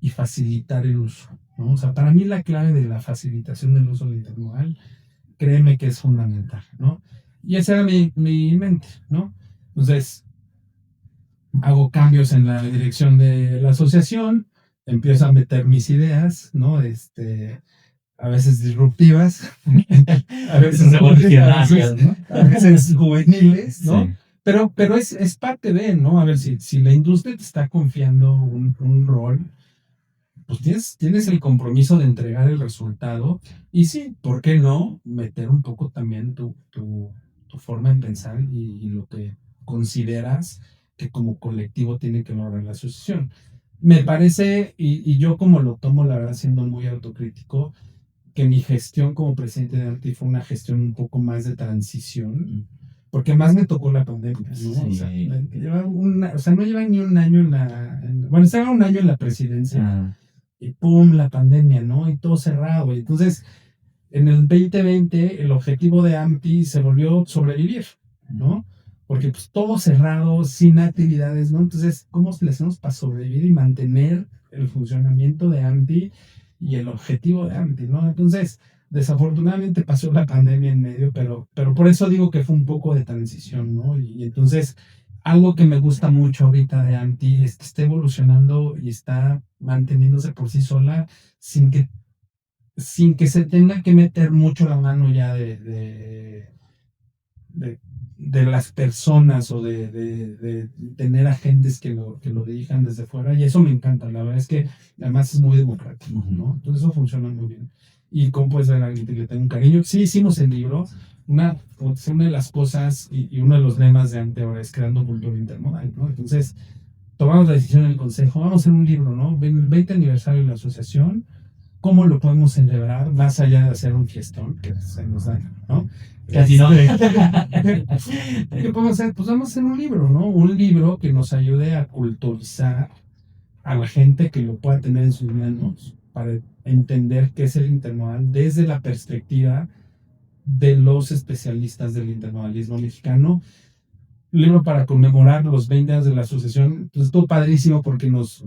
y facilitar el uso, ¿no? O sea, para mí la clave de la facilitación del uso del intermodal, créeme que es fundamental, ¿no? Y esa era mi mente, ¿no? Entonces, hago cambios en la dirección de la asociación, empiezo a meter mis ideas, ¿no? A veces disruptivas, a veces Revolucionarias, ¿no? a veces juveniles, ¿no? Sí. Pero es parte de, ¿no? A ver, si la industria te está confiando un rol, pues tienes el compromiso de entregar el resultado y sí, ¿por qué no meter un poco también tu forma de pensar y lo que consideras que como colectivo tiene que lograr la asociación? Me parece, y yo como lo tomo, la verdad, siendo muy autocrítico, que mi gestión como presidente de AMTI fue una gestión un poco más de transición, porque más me tocó la pandemia, ¿no? Sí. O sea, no lleva ni un año bueno, estaba un año en la presidencia y pum, la pandemia, ¿no? Y todo cerrado. Y entonces, en el 2020, el objetivo de AMTI se volvió sobrevivir, ¿no? Porque pues todo cerrado, sin actividades, ¿no? Entonces, ¿cómo le hacemos para sobrevivir y mantener el funcionamiento de AMTI y el objetivo de AMTI, ¿no? Entonces, desafortunadamente pasó la pandemia en medio, pero por eso digo que fue un poco de transición, ¿no? Y entonces, algo que me gusta mucho ahorita de AMTI es que está evolucionando y está manteniéndose por sí sola sin que se tenga que meter mucho la mano ya de las personas o de tener agentes que lo dirijan desde fuera. Y eso me encanta. La verdad es que además es muy democrático, ¿no? Entonces eso funciona muy bien. Y como puedes ver, a alguien que le tengo un cariño. Sí hicimos el libro. Una de las cosas y uno de los lemas de Ante ahora es creando cultura intermodal, ¿no? Entonces tomamos la decisión en el consejo, vamos a hacer un libro, ¿no? El 20 aniversario de la asociación, ¿cómo lo podemos celebrar más allá de hacer un fiestón que se nos da, ¿no? Casi no. ¿Qué podemos hacer? Pues vamos a hacer un libro, ¿no? Un libro que nos ayude a culturizar a la gente, que lo pueda tener en sus manos para entender qué es el intermodal desde la perspectiva de los especialistas del intermodalismo mexicano. Un libro para conmemorar los 20 años de la asociación. Pues estuvo padrísimo porque nos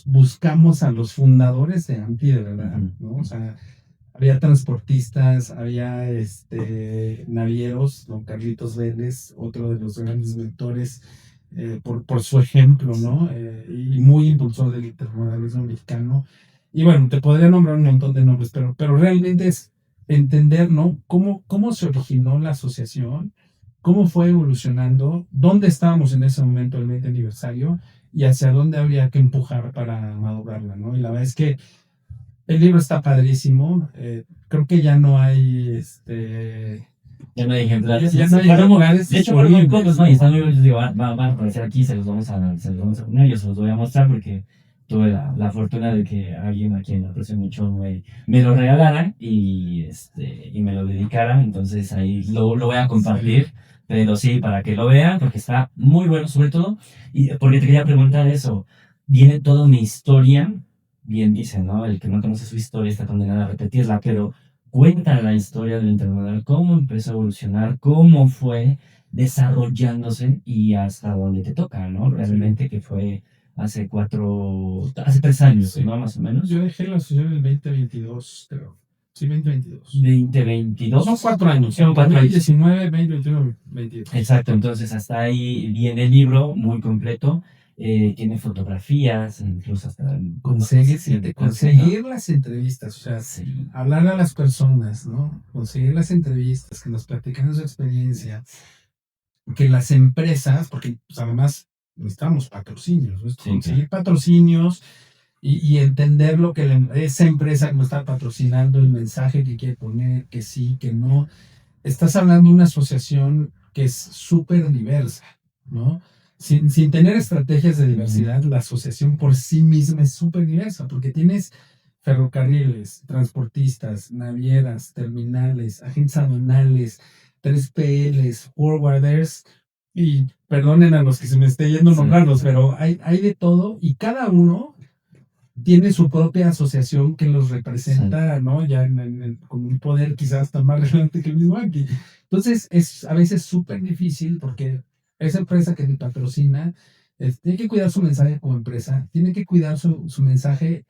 buscamos a los fundadores de AMTI, de verdad, ¿no? O sea, había transportistas, había navieros, don Carlitos Vélez, otro de los grandes mentores, por su ejemplo, ¿no? Y muy impulsor del intermodalismo mexicano. Y bueno, te podría nombrar un montón de nombres, pero realmente es entender, ¿no? Cómo se originó la asociación, cómo fue evolucionando, dónde estábamos en ese momento del 20 aniversario y hacia dónde habría que empujar para madurarla, ¿no? Y la verdad es que el libro está padrísimo. Creo que ya no hay Ya no hay ejemplares. Ya no hay ejemplares. De hecho, fueron muy pocos, ¿no? Y están muy buenos. Digo, van a aparecer aquí, se los vamos a poner, yo se los voy a mostrar porque tuve la fortuna de que alguien a quien aprecio mucho me lo regalara y me lo dedicara. Entonces ahí lo voy a compartir. Pero sí, para que lo vean, porque está muy bueno, sobre todo. Y porque te quería preguntar eso. Viene toda una historia, bien dice, ¿no? El que no conoce su historia está condenado a repetirla, pero cuenta la historia del intermodal, cómo empezó a evolucionar, cómo fue desarrollándose y hasta dónde te toca, ¿no? Realmente que fue hace 3 años, Sí. ¿no? Más o menos. Yo dejé la asociación en el 2022, creo. Sí, 2022. 2022. Son 4 años. Son 4 años. 2019, 2021, 22. Exacto, entonces hasta ahí viene el libro muy completo. Tiene fotografías, incluso hasta Conseguir las entrevistas, o sea, sí. hablar a las personas, ¿no? Conseguir las entrevistas, que nos platican su experiencia, que las empresas, porque pues, además necesitamos patrocinios, ¿no? Conseguir patrocinios y entender lo que esa empresa que nos está patrocinando, el mensaje que quiere poner, que sí, que no. Estás hablando de una asociación que es súper diversa, ¿no? Sin tener estrategias de diversidad, la asociación por sí misma es súper diversa, porque tienes ferrocarriles, transportistas, navieras, terminales, agentes aduanales, 3PLs, forwarders, y perdonen a los que se me esté yendo nombrarlos, pero hay de todo, y cada uno tiene su propia asociación que los representa, ¿no? Ya con un poder quizás hasta más relevante que el mismo aquí. Entonces, es a veces súper difícil porque esa empresa que te patrocina tiene que cuidar su mensaje como empresa, tiene que cuidar su mensaje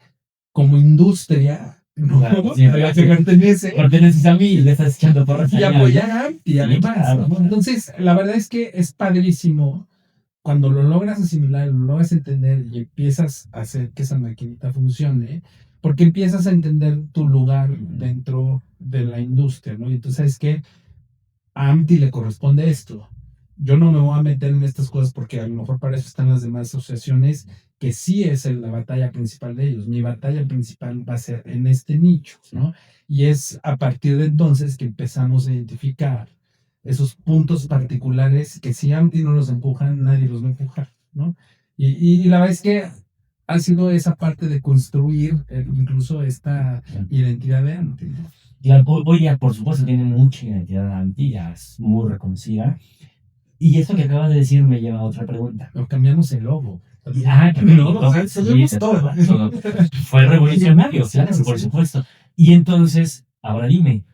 como industria, ¿no? Claro, sí, a la que pertenece. Perteneces a mí y le estás echando porras Y apoyar a AMTI, además. Claro. Entonces, la verdad es que es padrísimo cuando lo logras asimilar, lo logras entender y empiezas a hacer que esa maquinita funcione, porque empiezas a entender tu lugar dentro de la industria, ¿no? Y entonces sabes que a AMTI le corresponde esto. Yo no me voy a meter en estas cosas porque a lo mejor para eso están las demás asociaciones, que sí es la batalla principal de ellos. Mi batalla principal va a ser en este nicho, ¿no? Y es a partir de entonces que empezamos a identificar esos puntos particulares que si AMTI no los empujan, nadie los va a empujar, ¿no? Y la verdad es que ha sido esa parte de construir incluso esta identidad de antes, ¿no? Claro, hoy ya, por supuesto, tiene mucha identidad anti, ya es muy reconocida. Y esto que acabas de decir me lleva a otra pregunta. Nos cambiamos el logo. Cambió el No, logo. o sea, sabemos Sí, todo. fue revolucionario, claro, Sí, por sí. supuesto. Y entonces, ahora dime,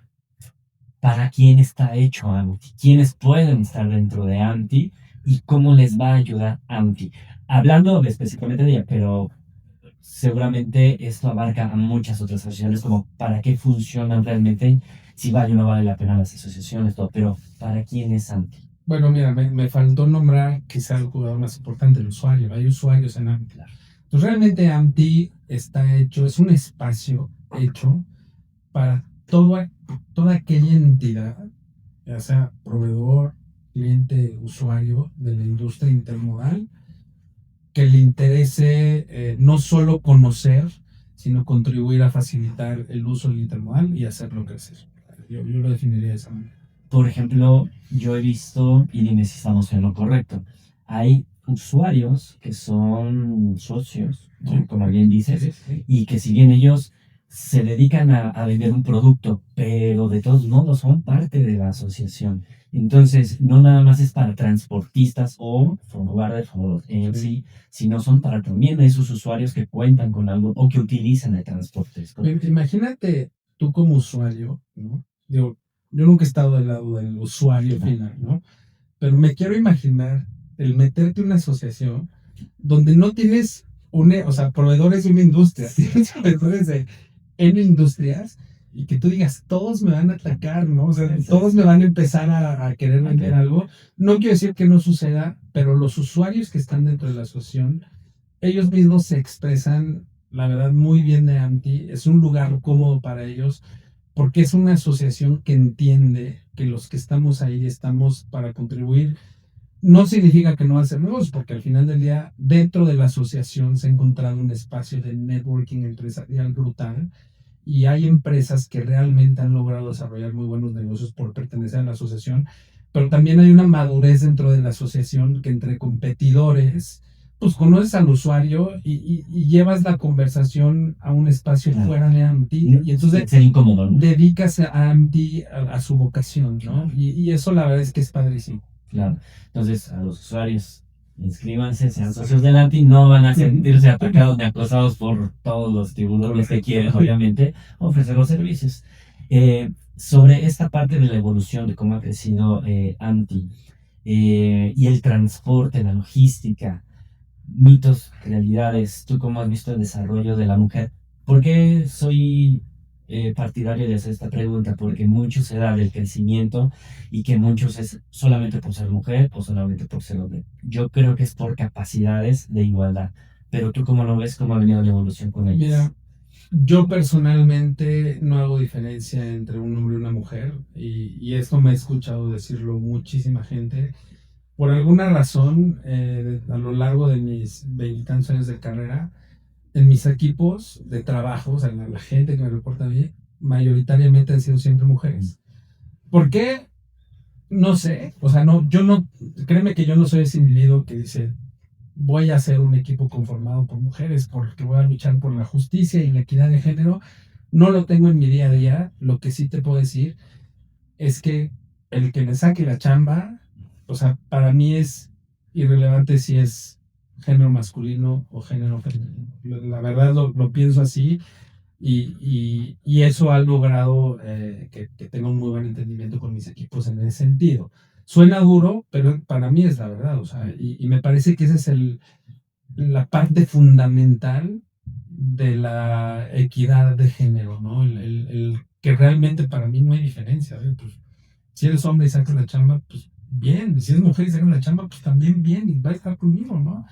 ¿para quién está hecho Anti? ¿Quiénes pueden estar dentro de Anti? ¿Y cómo les va a ayudar Anti? Hablando específicamente de ella, pero seguramente esto abarca a muchas otras asociaciones, como para qué funcionan realmente, si vale o no vale la pena las asociaciones, todo, pero ¿para quién es Anti? Bueno, mira, me faltó nombrar quizá el jugador más importante, el usuario. Hay usuarios en AMTI. Entonces, realmente AMTI está hecho, es un espacio hecho para toda aquella entidad, ya sea proveedor, cliente, usuario de la industria intermodal, que le interese no solo conocer, sino contribuir a facilitar el uso del intermodal y hacerlo crecer. Yo lo definiría de esa manera. Por ejemplo, yo he visto, y dime si estamos en lo correcto, hay usuarios que son socios, ¿no? Sí. Como bien dices, Sí, sí. y que si bien ellos se dedican a vender un producto, pero de todos modos son parte de la asociación. Entonces, no nada más es para transportistas o forwarders o en sí, sino son para también esos usuarios que cuentan con algo o que utilizan el transporte. Imagínate tú como usuario, ¿no? Digo, yo nunca he estado del lado del usuario final, ¿no? Pero me quiero imaginar el meterte en una asociación donde no tienes o sea, proveedores de una industria, tienes proveedores de N industrias y que tú digas, todos me van a atacar, ¿no? O sea, todos me van a empezar a querer vender algo. No quiero decir que no suceda, pero los usuarios que están dentro de la asociación, ellos mismos se expresan, la verdad, muy bien de AMTI. Es un lugar cómodo para ellos porque es una asociación que entiende que los que estamos ahí estamos para contribuir. No significa que no hacemos, porque al final del día, dentro de la asociación se ha encontrado un espacio de networking empresarial brutal y hay empresas que realmente han logrado desarrollar muy buenos negocios por pertenecer a la asociación, pero también hay una madurez dentro de la asociación que entre competidores, pues conoces al usuario y llevas la conversación a un espacio fuera de AMTI y entonces ser incómodo, ¿no? dedicas a AMTI a su vocación, ¿no? Y eso la verdad es que es padrísimo. Claro. Entonces, a los usuarios, inscríbanse, sean socios del ANTI, no van a sentirse atacados ni acosados por todos los tiburones que quieren, obviamente, ofrecer los servicios. Sobre esta parte de la evolución, de cómo ha crecido ANTI y el transporte, la logística, mitos, realidades, ¿tú cómo has visto el desarrollo de la mujer? ¿Por qué soy partidario de hacer esta pregunta? Porque mucho se da del crecimiento y que muchos es solamente por ser mujer o solamente por ser hombre. Yo creo que es por capacidades de igualdad. Pero tú cómo lo ves, cómo ha venido la evolución con ellas. Mira, yo personalmente no hago diferencia entre un hombre y una mujer y esto me he escuchado decirlo muchísima gente. Por alguna razón, a lo largo de mis veintitantos años de carrera, en mis equipos de trabajo, o sea, la gente que me reporta a mí, mayoritariamente han sido siempre mujeres. ¿Por qué? No sé, o sea, no, yo no, créeme que yo no soy ese individuo que dice, voy a hacer un equipo conformado por mujeres porque voy a luchar por la justicia y la equidad de género. No lo tengo en mi día a día. Lo que sí te puedo decir es que el que me saque la chamba, o sea, para mí es irrelevante si es género masculino o género femenino. La verdad lo pienso así y eso ha logrado que tenga un muy buen entendimiento con mis equipos en ese sentido. Suena duro, pero para mí es la verdad, o sea, y me parece que ese es la parte fundamental de la equidad de género, ¿no? El que realmente para mí no hay diferencia, ¿eh? Pues, si eres hombre y sacas la chamba, pues bien, y si eres mujer y sacas la chamba, pues también bien, y va a estar conmigo, ¿no?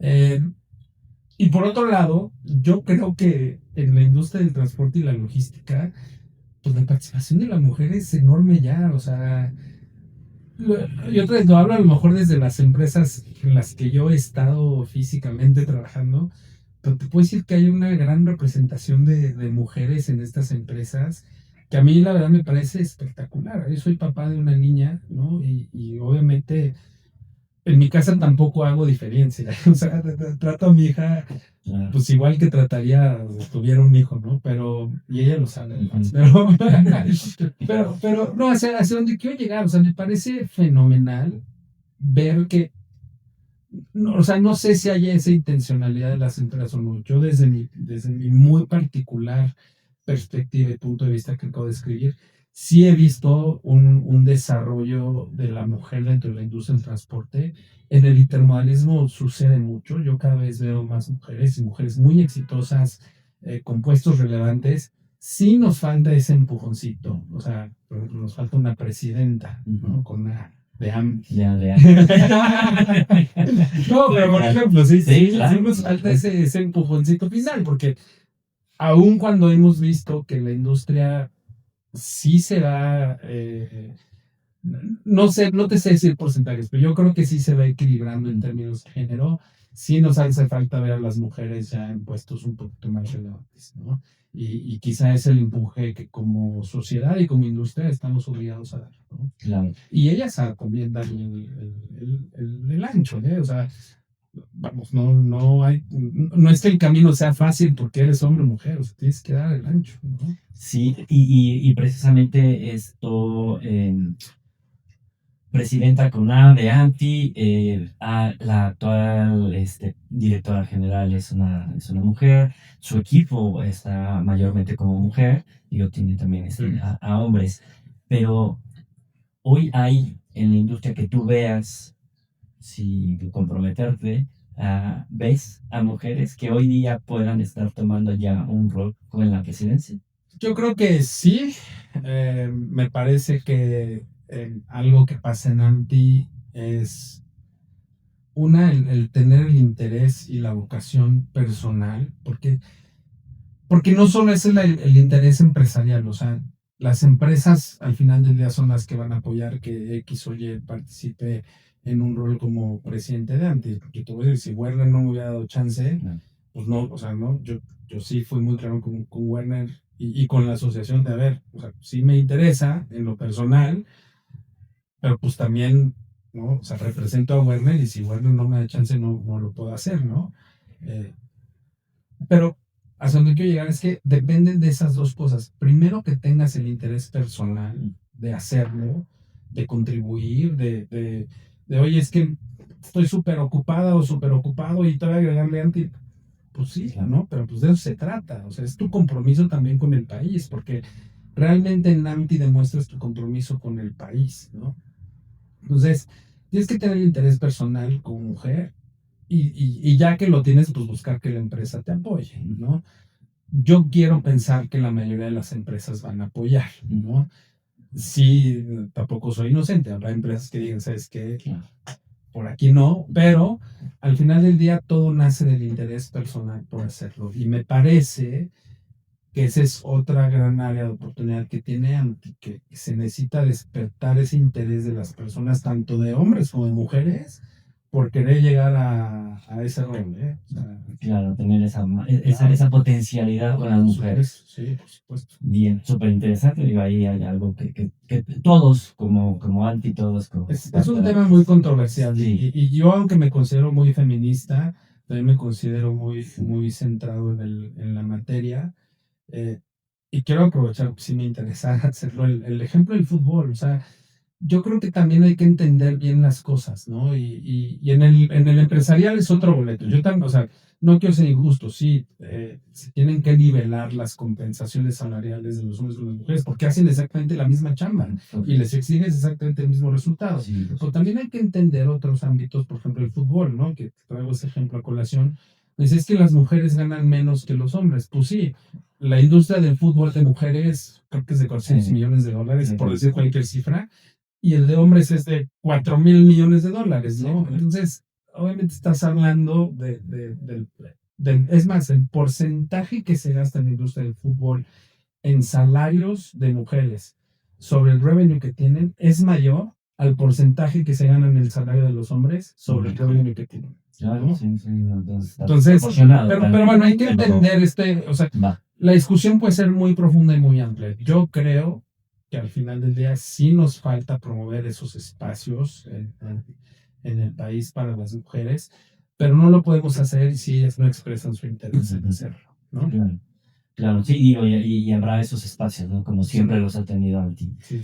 Eh, y por otro lado, yo creo que en la industria del transporte y la logística, pues la participación de la mujer es enorme ya, o sea, yo otra vez lo hablo a lo mejor desde las empresas en las que yo he estado físicamente trabajando, pero te puedo decir que hay una gran representación de mujeres en estas empresas que a mí la verdad me parece espectacular. Yo soy papá de una niña, ¿no? Y obviamente en mi casa tampoco hago diferencia. O sea, trato a mi hija Claro. pues igual que trataría si tuviera un hijo, ¿no? Pero, y ella lo sabe, además, pero, no, hacia donde quiero llegar, o sea, me parece fenomenal ver que, no, o sea, no sé si hay esa intencionalidad de las empresas o no. Yo desde mi muy particular perspectiva y punto de vista que acabo de escribir, sí he visto un desarrollo de la mujer dentro de la industria del transporte. En el intermodalismo sucede mucho. Yo cada vez veo más mujeres y mujeres muy exitosas, con puestos relevantes. Sí nos falta ese empujoncito. O sea, por ejemplo, nos falta una presidenta, ¿no? Con una de Ya. No, pero por ejemplo, sí claro. nos falta ese empujoncito final, porque aun cuando hemos visto que la industria sí se va, no sé, no te sé decir porcentajes, pero yo creo que sí se va equilibrando en términos de género. Sí nos hace falta ver a las mujeres ya en puestos un poquito más relevantes, ¿no? Y quizá es el empuje que como sociedad y como industria estamos obligados a dar, ¿no? Claro. Y ellas también dan el ancho, ¿eh? O sea, vamos, no es que el camino sea fácil porque eres hombre o mujer, o sea, tienes que dar el ancho, ¿no? Sí, y precisamente esto, presidenta CONAB de ANTI, la actual directora general es una mujer, su equipo está mayormente como mujer, digo, tiene también a hombres, pero hoy hay en la industria que tú veas, si comprometerte, ves a mujeres que hoy día puedan estar tomando ya un rol en la presidencia. Yo creo que sí. Me parece que algo que pasa en Anti es el tener el interés y la vocación personal, porque no solo es el interés empresarial, o sea, las empresas al final del día son las que van a apoyar que X o Y participe en un rol como presidente de Anti. Porque te voy a decir, si Werner no me hubiera dado chance, pues no, o sea, no, yo sí fui muy claro con Werner y con la asociación de, a ver, o sea, sí me interesa en lo personal, pero pues también, ¿no? O sea, represento a Werner y si Werner no me da chance, no lo puedo hacer, ¿no? Pero hasta donde quiero llegar es que dependen de esas dos cosas. Primero, que tengas el interés personal de hacerlo, de contribuir, oye, es que estoy súper ocupada o súper ocupado y te voy a agregarle anti. Pues sí, ¿no? Pero pues de eso se trata. O sea, es tu compromiso también con el país, porque realmente en AMTI demuestras tu compromiso con el país, ¿no? Entonces, tienes que tener el interés personal como mujer y ya que lo tienes, pues buscar que la empresa te apoye, ¿no? Yo quiero pensar que la mayoría de las empresas van a apoyar, ¿no? Sí, tampoco soy inocente. Habrá empresas que digan, ¿sabes qué? Por aquí no, pero al final del día todo nace del interés personal por hacerlo. Y me parece que esa es otra gran área de oportunidad que tiene AMTI, que se necesita despertar ese interés de las personas, tanto de hombres como de mujeres, por querer llegar a ese rol, ¿eh? O sea, claro, tener esa potencialidad con las mujeres. Sí, por supuesto. Bien, súper interesante. Digo, ahí hay algo que todos, como anti, todos. Es un tema muy controversial. Sí. Y yo, aunque me considero muy feminista, también me considero muy centrado en la materia. Y quiero aprovechar, si me interesa hacerlo, el ejemplo del fútbol. O sea, yo creo que también hay que entender bien las cosas, ¿no? Y en el empresarial es otro boleto. Yo también, o sea, no quiero ser injusto, sí, se tienen que nivelar las compensaciones salariales de los hombres y las mujeres porque hacen exactamente la misma chamba y les exiges exactamente el mismo resultado. Sí, Pero también hay que entender otros ámbitos, por ejemplo, el fútbol, ¿no? Que traigo ese ejemplo a colación. Pues es que las mujeres ganan menos que los hombres. Pues sí, la industria del fútbol de mujeres creo que es de 400 millones de dólares, por decir cualquier cifra, y el de hombres es de 4,000 millones de dólares, ¿no? Entonces, obviamente estás hablando es más, el porcentaje que se gasta en la industria del fútbol en salarios de mujeres sobre el revenue que tienen es mayor al porcentaje que se gana en el salario de los hombres sobre el revenue que tienen. Claro, ¿no? sí, Entonces, pero bueno, hay que entender o sea, la discusión puede ser muy profunda y muy amplia. Yo creo que al final del día sí nos falta promover esos espacios en el país para las mujeres, pero no lo podemos hacer si ellas no expresan su interés en hacerlo, ¿no? Claro, claro, sí, digo, y habrá esos espacios, ¿no? Como siempre los ha tenido Alti. Sí.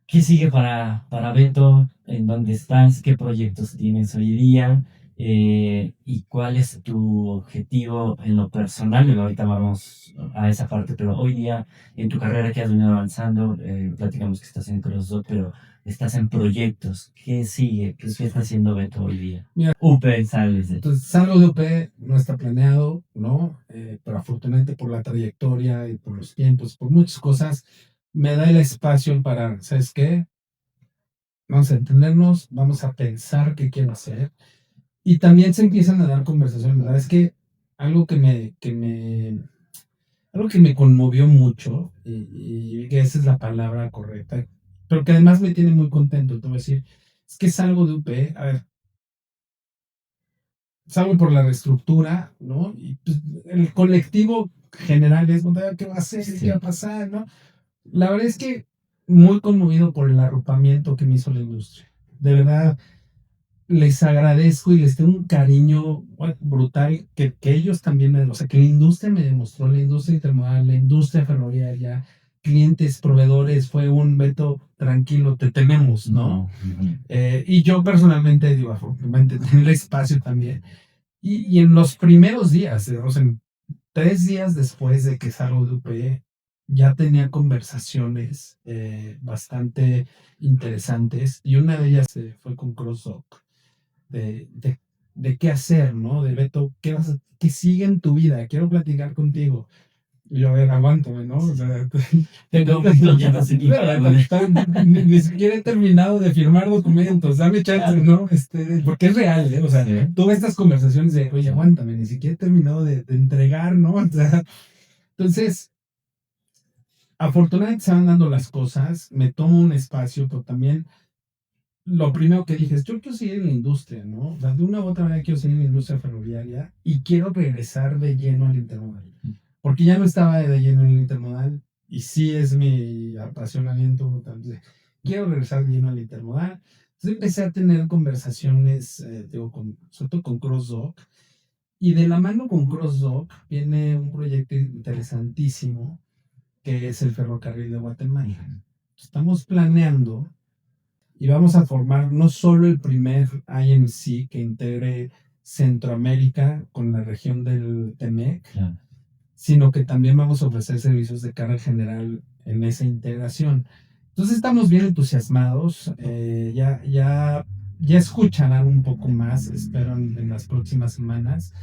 ¿Qué sigue para Beto? ¿En dónde estás? ¿Qué proyectos tienes hoy día? ¿Y cuál es tu objetivo en lo personal? Y ahorita vamos a esa parte, pero hoy día en tu carrera que has venido avanzando, platicamos que estás en CrossDot, pero estás en proyectos. ¿Qué sigue? ¿Qué está haciendo Beto hoy día? Mira, UP, sales de... entonces salgo de UP, no está planeado, ¿no? Pero afortunadamente por la trayectoria y por los tiempos, por muchas cosas, me da el espacio para, ¿sabes qué? Vamos a entendernos, vamos a pensar qué quiero hacer. Y también se empiezan a dar conversaciones, ¿verdad? Es que algo algo que me conmovió mucho, y que esa es la palabra correcta, pero que además me tiene muy contento, te voy a decir, es que salgo de UP, a ver, salgo por la reestructura, ¿no? Y pues, el colectivo general es, ¿qué va a hacer? ¿Qué va a pasar? ¿No? La verdad es que muy conmovido por el arropamiento que me hizo la industria. De verdad, les agradezco y les tengo un cariño brutal que ellos también o sea, que la industria me demostró, la industria intermodal, la industria ferroviaria, clientes, proveedores, fue un Beto, tranquilo, te tenemos, ¿no? Y yo personalmente, digo, afortunadamente, tengo el espacio también. Y en los primeros días, o sea, en 3 días después de que salgo de UP, ya tenía conversaciones bastante interesantes y una de ellas fue con CrossDoc de, de, de qué hacer, ¿no? De Beto, ¿qué sigue en tu vida? Quiero platicar contigo. Y yo, a ver, aguántame, ¿no? O sea, ni siquiera he terminado de firmar documentos, dame chance, ¿no? Porque es real, ¿eh? O sea, tuve estas conversaciones de, oye, aguántame, ni siquiera he terminado de entregar, ¿no? O sea, entonces, afortunadamente se van dando las cosas, me tomo un espacio, pero también lo primero que dije es, yo quiero seguir en la industria, ¿no? O sea, de una u otra manera quiero seguir en la industria ferroviaria y quiero regresar de lleno al intermodal. Porque ya no estaba de lleno en el intermodal y sí es mi apasionamiento brutal. Quiero regresar de lleno al intermodal. Entonces empecé a tener conversaciones, digo, sobre todo con CrossDoc. Y de la mano con CrossDoc viene un proyecto interesantísimo que es el ferrocarril de Guatemala. Estamos planeando y vamos a formar no solo el primer IMC que integre Centroamérica con la región del TEMEC, sino que también vamos a ofrecer servicios de carga general en esa integración. Entonces estamos bien entusiasmados, ya escucharán un poco más, espero en las próximas semanas,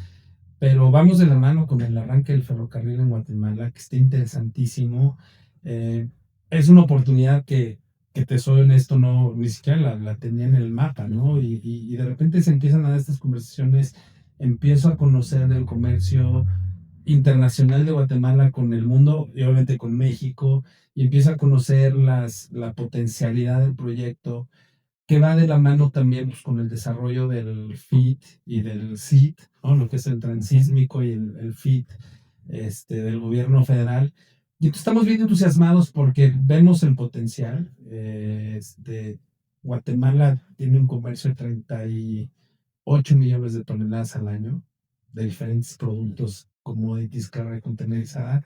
pero vamos de la mano con el arranque del ferrocarril en Guatemala, que está interesantísimo. Es una oportunidad que te soy honesto, no, ni siquiera la tenía en el mapa, ¿no? Y de repente se empiezan a dar estas conversaciones, empiezo a conocer el comercio internacional de Guatemala con el mundo y obviamente con México, y empiezo a conocer la potencialidad del proyecto, que va de la mano también pues, con el desarrollo del FIT y del CIT, ¿no? Lo que es el transísmico y el FIT del gobierno federal. Y entonces estamos bien entusiasmados porque vemos el potencial. Guatemala tiene un comercio de 38 millones de toneladas al año de diferentes productos, commodities, carga contenerizada,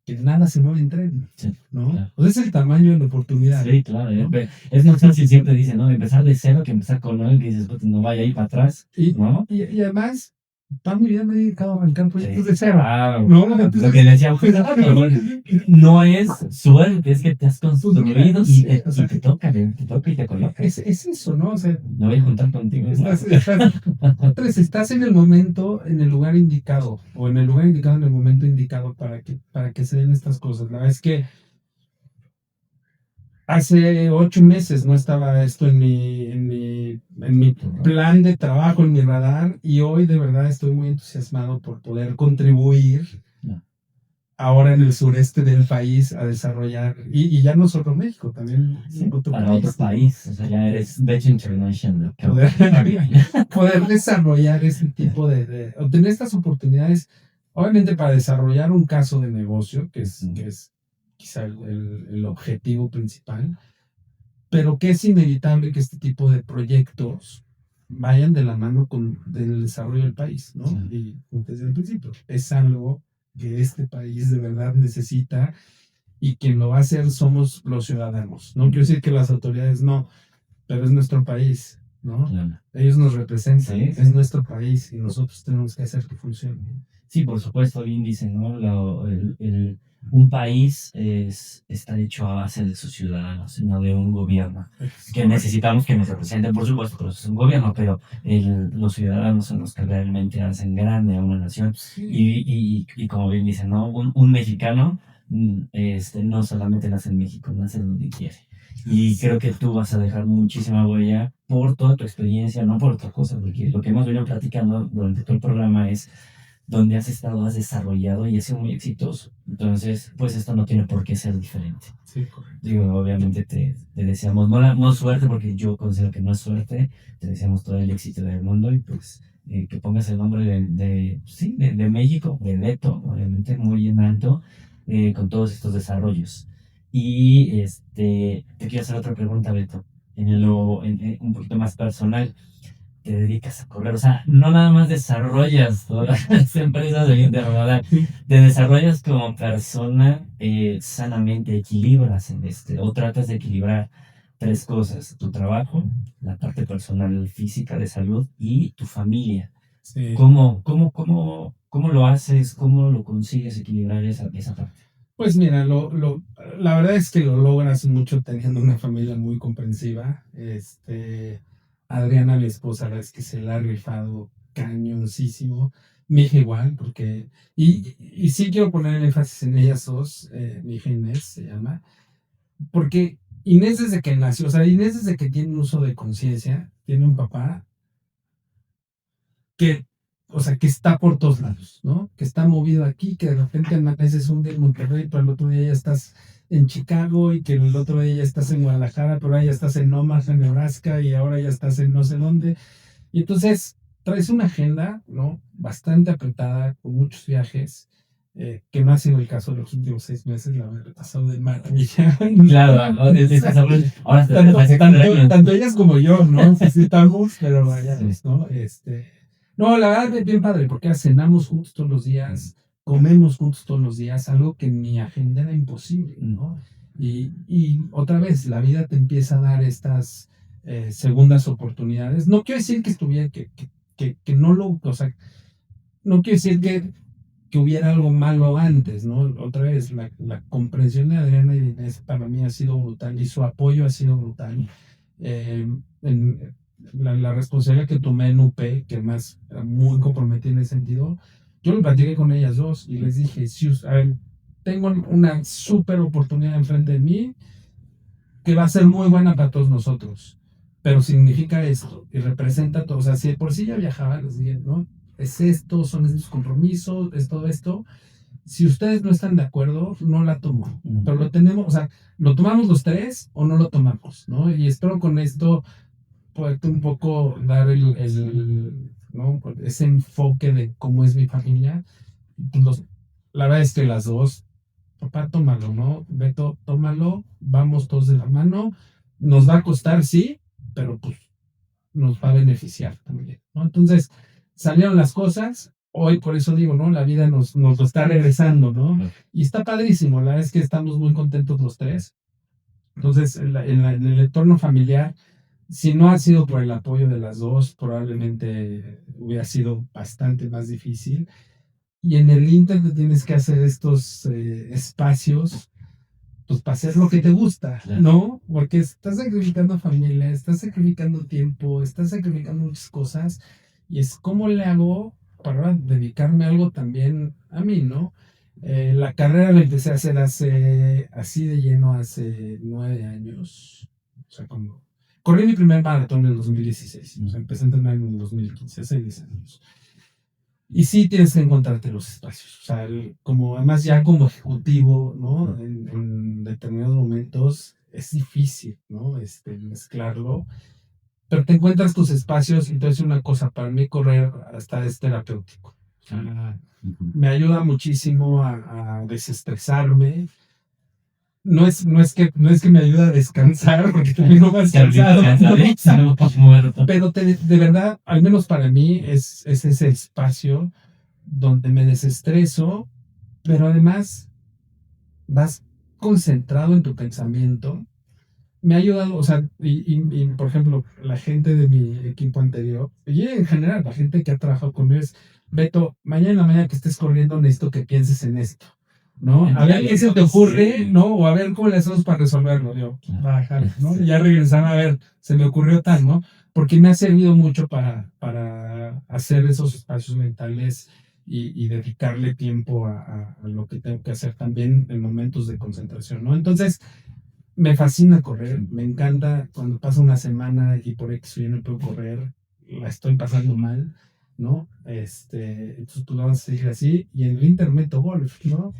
que nada se mueve en tren, ¿no? Claro. Pues es el tamaño de la oportunidad. Sí, claro. ¿No? Es más fácil, siempre dicen, ¿no? Empezar de cero que empezar con algo que dices, no vaya a ir para atrás, ¿no? Y además, toda mi vida me he dedicado a arrancar proyectos de cero. Claro. ¿No? Entonces, lo que decía, no es suerte, es que te has construido y te toca y te coloca. Es eso, ¿no? O sea, no voy a juntar contigo. Estás en el momento, en el lugar indicado, o en el lugar indicado, en el momento indicado para que se den estas cosas. La verdad es que hace 8 meses no estaba esto en mi plan de trabajo, en mi radar, y hoy de verdad estoy muy entusiasmado por poder contribuir ahora en el sureste del país a desarrollar, y ya no solo México, también para otro país, o sea, ya eres Beto International. Poder desarrollar ese tipo obtener estas oportunidades, obviamente para desarrollar un caso de negocio, que es quizá el objetivo principal, pero que es inevitable que este tipo de proyectos vayan de la mano con el desarrollo del país, ¿no? Sí. Y desde el principio, es algo que este país de verdad necesita y quien lo va a hacer somos los ciudadanos. No quiero decir que las autoridades no, pero es nuestro país, ¿no? Claro. Ellos nos representan, Sí. es nuestro país y nosotros tenemos que hacer que funcione. Sí, por supuesto, bien dicen, ¿no? Un país está hecho a base de sus ciudadanos, no de un gobierno. Que necesitamos que nos representen, por supuesto, pero es un gobierno, pero los ciudadanos son los que realmente hacen grande a una nación. Sí. Y como bien dicen, ¿no? Un mexicano no solamente nace en México, nace donde quiere. Y creo que tú vas a dejar muchísima huella por toda tu experiencia, no por otra cosa, porque lo que hemos venido platicando durante todo el programa es donde has estado, has desarrollado y has sido muy exitoso. Entonces, pues esto no tiene por qué ser diferente. Sí, correcto. Digo, obviamente te deseamos, no suerte, porque yo considero que no es suerte, te deseamos todo el éxito del mundo y pues que pongas el nombre de México, de Beto, obviamente muy en alto, con todos estos desarrollos. Y te quiero hacer otra pregunta, Beto, un poquito más personal. Te dedicas a correr, o sea, no nada más desarrollas todas las empresas de rodar, te desarrollas como persona sanamente, equilibras o tratas de equilibrar tres cosas: tu trabajo, la parte personal física de salud y tu familia. Sí. ¿Cómo lo haces? ¿Cómo lo consigues equilibrar esa parte? Pues mira, la verdad es que lo logras mucho teniendo una familia muy comprensiva. Adriana, mi esposa, la verdad es que se la ha rifado cañoncísimo. Mi hija igual, porque... Y sí quiero poner el énfasis en ellas dos, mi hija Inés se llama, porque Inés desde que nació, o sea, Inés desde que tiene un uso de conciencia, tiene un papá que, o sea, que está por todos lados, ¿no? Que está movido aquí, que de repente amaneces un día en Monterrey, pero el otro día ya estás en Chicago y que el otro día ya estás en Guadalajara, pero ahora ya estás en Omaha, Nebraska y ahora ya estás en no sé dónde. Y entonces traes una agenda, ¿no? Bastante apretada, con muchos viajes. Que no ha sido el caso de los últimos 6 meses, la verdad, he pasado de maravilla. Claro, ahora tanto ellas como yo, ¿no? Necesitamos, pero vaya, ¿no? No, la verdad es bien padre, porque cenamos juntos todos los días, comemos juntos todos los días, algo que en mi agenda era imposible, ¿no? Y otra vez, la vida te empieza a dar estas segundas oportunidades. No quiero decir que estuviera, que no lo, o sea, no quiero decir que hubiera algo malo antes, ¿no? Otra vez, la comprensión de Adriana y de Inés para mí ha sido brutal y su apoyo ha sido brutal. En la responsabilidad que tomé en UP, que además era muy comprometida en ese sentido, yo lo platiqué con ellas dos y les dije, a ver, tengo una súper oportunidad enfrente de mí que va a ser muy buena para todos nosotros, pero significa esto y representa todo. O sea, si de por sí ya viajaba, les dije, ¿no? Es esto, son estos compromisos, es todo esto. Si ustedes no están de acuerdo, no la tomo. Pero lo tenemos, o sea, lo tomamos los tres o no lo tomamos, ¿no? Y espero con esto poderte un poco dar ¿no? Ese enfoque de cómo es mi familia. Pues la verdad es que las dos, papá, tómalo, ¿no? Beto, tómalo, vamos todos de la mano. Nos va a costar, sí, pero pues nos va a beneficiar también, ¿no? Entonces, salieron las cosas. Hoy, por eso digo, ¿no? La vida nos lo está regresando, ¿no? Y está padrísimo, la verdad es que estamos muy contentos los tres. Entonces, en el entorno familiar, si no ha sido por el apoyo de las dos, probablemente hubiera sido bastante más difícil. Y en el Inter tienes que hacer estos espacios, pues para hacer lo que te gusta, ¿no? Porque estás sacrificando familia, estás sacrificando tiempo, estás sacrificando muchas cosas. Y es cómo le hago para dedicarme a algo también a mí, ¿no? La carrera la empecé a hacer así de lleno hace 9 años. O sea, cuando corrí mi primer maratón en el 2016. O sea, empecé a entrenar en el 2015, hace 10 años. Y sí tienes que encontrarte los espacios. O sea, como además ya como ejecutivo, ¿no? En determinados momentos es difícil, ¿no? Mezclarlo. Pero te encuentras tus espacios. Entonces, una cosa, para mí correr hasta es terapéutico. O sea, me ayuda muchísimo a desestresarme. no es que me ayude a descansar, porque termino más cansado. Cansadísimo, muerto. Pero de verdad, al menos para mí, es ese espacio donde me desestreso, pero además vas concentrado en tu pensamiento. Me ha ayudado, o sea, por ejemplo, la gente de mi equipo anterior, y en general, la gente que ha trabajado conmigo es, Beto, mañana en la mañana que estés corriendo necesito que pienses en esto, ¿no? A ver qué se te ocurre, ¿no? O a ver cómo le hacemos para resolverlo, yo, bajar, ¿no? Y ya regresaba a ver, se me ocurrió tal, ¿no? Porque me ha servido mucho para hacer esos espacios mentales y dedicarle tiempo a lo que tengo que hacer también en momentos de concentración, ¿no? Entonces, me fascina correr, me encanta cuando pasa una semana y por X o Y no puedo correr, la estoy pasando mal, ¿no? Entonces pues vamos a seguir así y en el Inter meto golf, ¿no?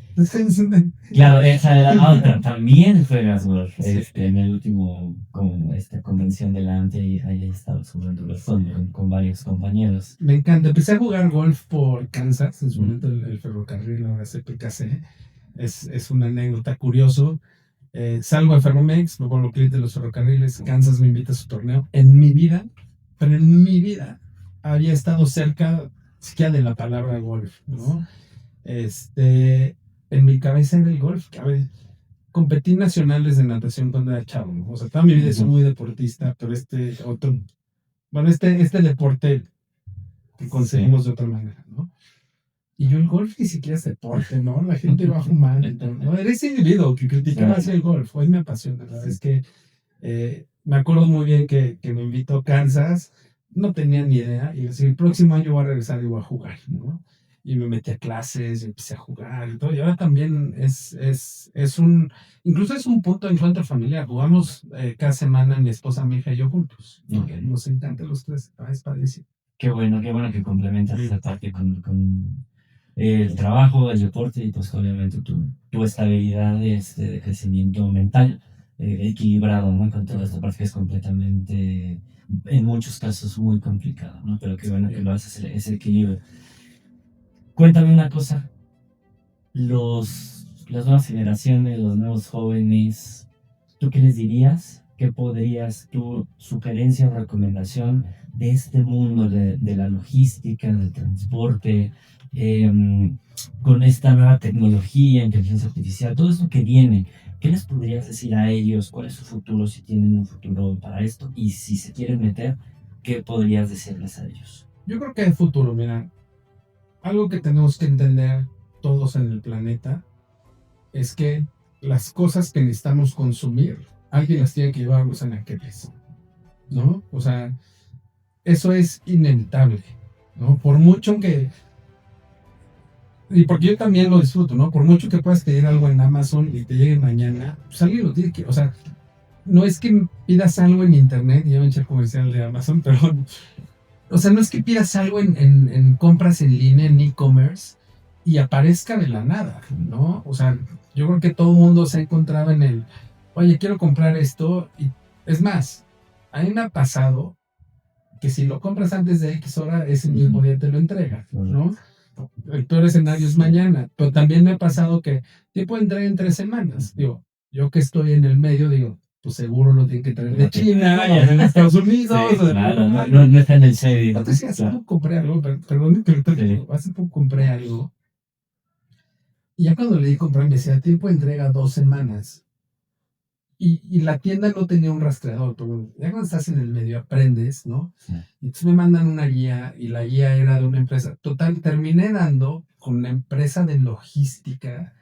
Claro, esa era la otra. También juegas golf. Sí. En el último, como esta convención de la ANTE, ahí estaba subiendo los con varios compañeros. Me encanta. Empecé a jugar golf por Kansas, en su momento el ferrocarril, ahora CPKC. Es una anécdota curioso. Salgo de Ferromex, me vuelvo cliente de los ferrocarriles, Kansas me invita a su torneo. En mi vida, pero en mi vida, había estado cerca siquiera de la palabra golf, ¿no? En mi cabeza era el golf. A ver, competí nacionales de natación cuando era chavo, ¿no? O sea, toda mi vida soy muy deportista, pero este deporte que conseguimos de otra manera, ¿no? Y yo el golf ni siquiera es deporte, ¿no? La gente va a fumar, ¿no? Eres individuo que criticaba así el golf. Hoy me apasiona, la verdad es que me acuerdo muy bien que me invitó a Kansas, no tenía ni idea, y decía, el próximo año voy a regresar y voy a jugar, ¿no? Y me metí a clases, y empecé a jugar y todo, y ahora también incluso es un punto de encuentro familiar. Jugamos cada semana mi esposa, mi hija y yo juntos. Okay. Nos encanta los tres, es padrísimo. Qué bueno que complementas esa parte con el trabajo, el deporte y pues obviamente tu estabilidad de crecimiento mental equilibrado, ¿no? Con toda esta parte que es completamente, en muchos casos, muy complicado, ¿no? Pero qué bueno que lo haces, ese equilibrio. Cuéntame una cosa, las nuevas generaciones, los nuevos jóvenes, ¿tú qué les dirías? ¿Qué podrías, tu sugerencia o recomendación de este mundo de la logística, del transporte, con esta nueva tecnología, inteligencia artificial, todo esto que viene? ¿Qué les podrías decir a ellos? ¿Cuál es su futuro, si tienen un futuro para esto? Y si se quieren meter, ¿qué podrías decirles a ellos? Yo creo que hay futuro, mira. Algo que tenemos que entender todos en el planeta es que las cosas que necesitamos consumir, alguien las tiene que llevar a los anaqueles, ¿no? O sea, eso es inevitable, ¿no? Por mucho que... Y porque yo también lo disfruto, ¿no? Por mucho que puedas pedir algo en Amazon y te llegue mañana, pues alguien lo tiene que... O sea, no es que pidas algo en internet, ya me eché el comercial de Amazon, pero... O sea, no es que pidas algo en compras en línea, en e-commerce, y aparezca de la nada, ¿no? O sea, yo creo que todo el mundo se ha encontrado en el, oye, quiero comprar esto, y es más, a mí me ha pasado que si lo compras antes de X hora, ese mismo día te lo entrega, ¿no? El peor escenario es mañana, pero también me ha pasado que tipo entrega en 3 semanas, digo, yo que estoy en el medio, digo, pues seguro lo tienen que traer de China, ya de Estados Unidos, sí, o de claro, no está en el serio. Entonces, hace poco compré algo, perdón, hace poco compré algo, y ya cuando le di comprar me decía, tiempo de entrega 2 semanas, y la tienda no tenía un rastreador, pero bueno, ya cuando estás en el medio aprendes, ¿no? Sí. Entonces me mandan una guía, y la guía era de una empresa, total, terminé dando con una empresa de logística,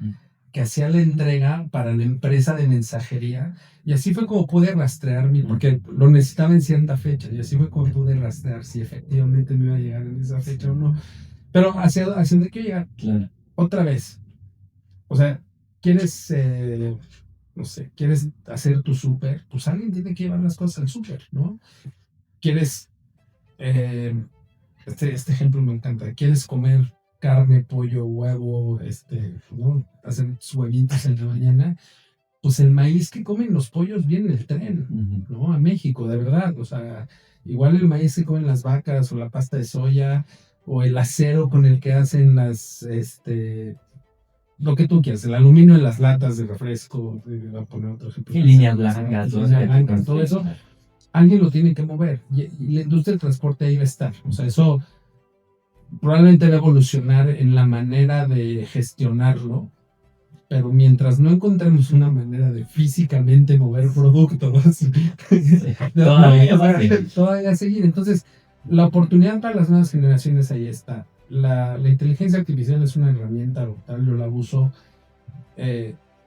que hacía la entrega para la empresa de mensajería, y así fue como pude rastrear porque lo necesitaba en cierta fecha, y así fue como pude rastrear si efectivamente me iba a llegar en esa fecha o no. Pero hacia dónde quiero llegar, Claro. otra vez. O sea, quieres, no sé, quieres hacer tu súper, pues alguien tiene que llevar las cosas al súper, ¿no? Quieres, este ejemplo me encanta, quieres comer carne, pollo, huevo, ¿no? Hacer sus huevitos en la mañana, pues el maíz que comen los pollos viene en el tren, ¿no? A México, de verdad, o sea, igual el maíz que comen las vacas, o la pasta de soya, o el acero con el que hacen lo que tú quieras, el aluminio en las latas de refresco, voy a poner otro ejemplo. Líneas blancas, todo eso, alguien lo tiene que mover y la industria del transporte ahí va a estar. O sea, eso probablemente va a evolucionar en la manera de gestionarlo, pero mientras no encontremos una manera de físicamente mover productos, todavía seguir. Entonces, la oportunidad para las nuevas generaciones ahí está. La inteligencia artificial es una herramienta brutal, yo la uso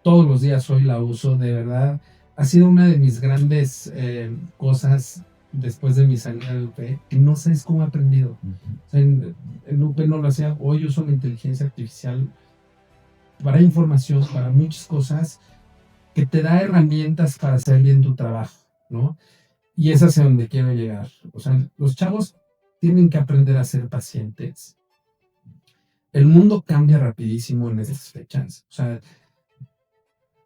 todos los días, hoy la uso, de verdad. Ha sido una de mis grandes cosas después de mi salida de UP, que no sabes cómo he aprendido. O sea, en UP no lo hacía, hoy uso la inteligencia artificial para información, para muchas cosas, que te da herramientas para hacer bien tu trabajo, ¿no? Y es hacia donde quiero llegar. O sea, los chavos tienen que aprender a ser pacientes. El mundo cambia rapidísimo en estas fechas. O sea,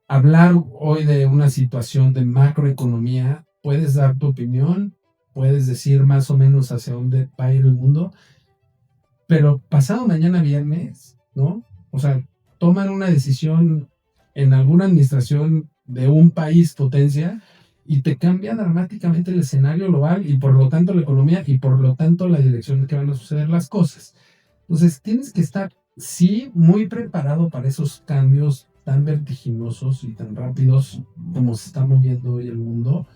hablar hoy de una situación de macroeconomía, puedes dar tu opinión, puedes decir más o menos hacia dónde va a ir el mundo, pero pasado mañana viernes, ¿no? O sea, toman una decisión en alguna administración de un país potencia y te cambia dramáticamente el escenario global y por lo tanto la economía y por lo tanto la dirección en que van a suceder las cosas. Entonces tienes que estar, sí, muy preparado para esos cambios tan vertiginosos y tan rápidos como se está moviendo hoy el mundo.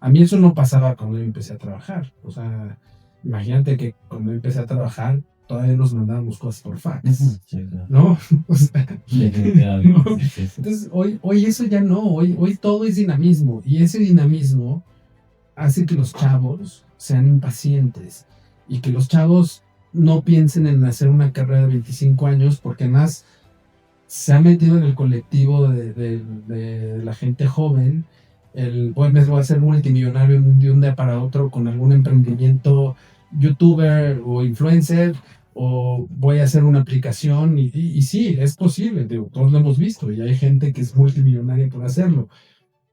A mí eso no pasaba cuando yo empecé a trabajar. O sea, imagínate que cuando yo empecé a trabajar todavía nos mandábamos cosas por fax, ¿no? O sea, ¿no? Entonces, hoy eso ya no, hoy todo es dinamismo y ese dinamismo hace que los chavos sean impacientes y que los chavos no piensen en hacer una carrera de 25 años porque más se ha metido en el colectivo de la gente joven, pues me voy a ser multimillonario de un día para otro con algún emprendimiento youtuber o influencer, o voy a hacer una aplicación y sí, es posible, digo, todos lo hemos visto y hay gente que es multimillonaria por hacerlo,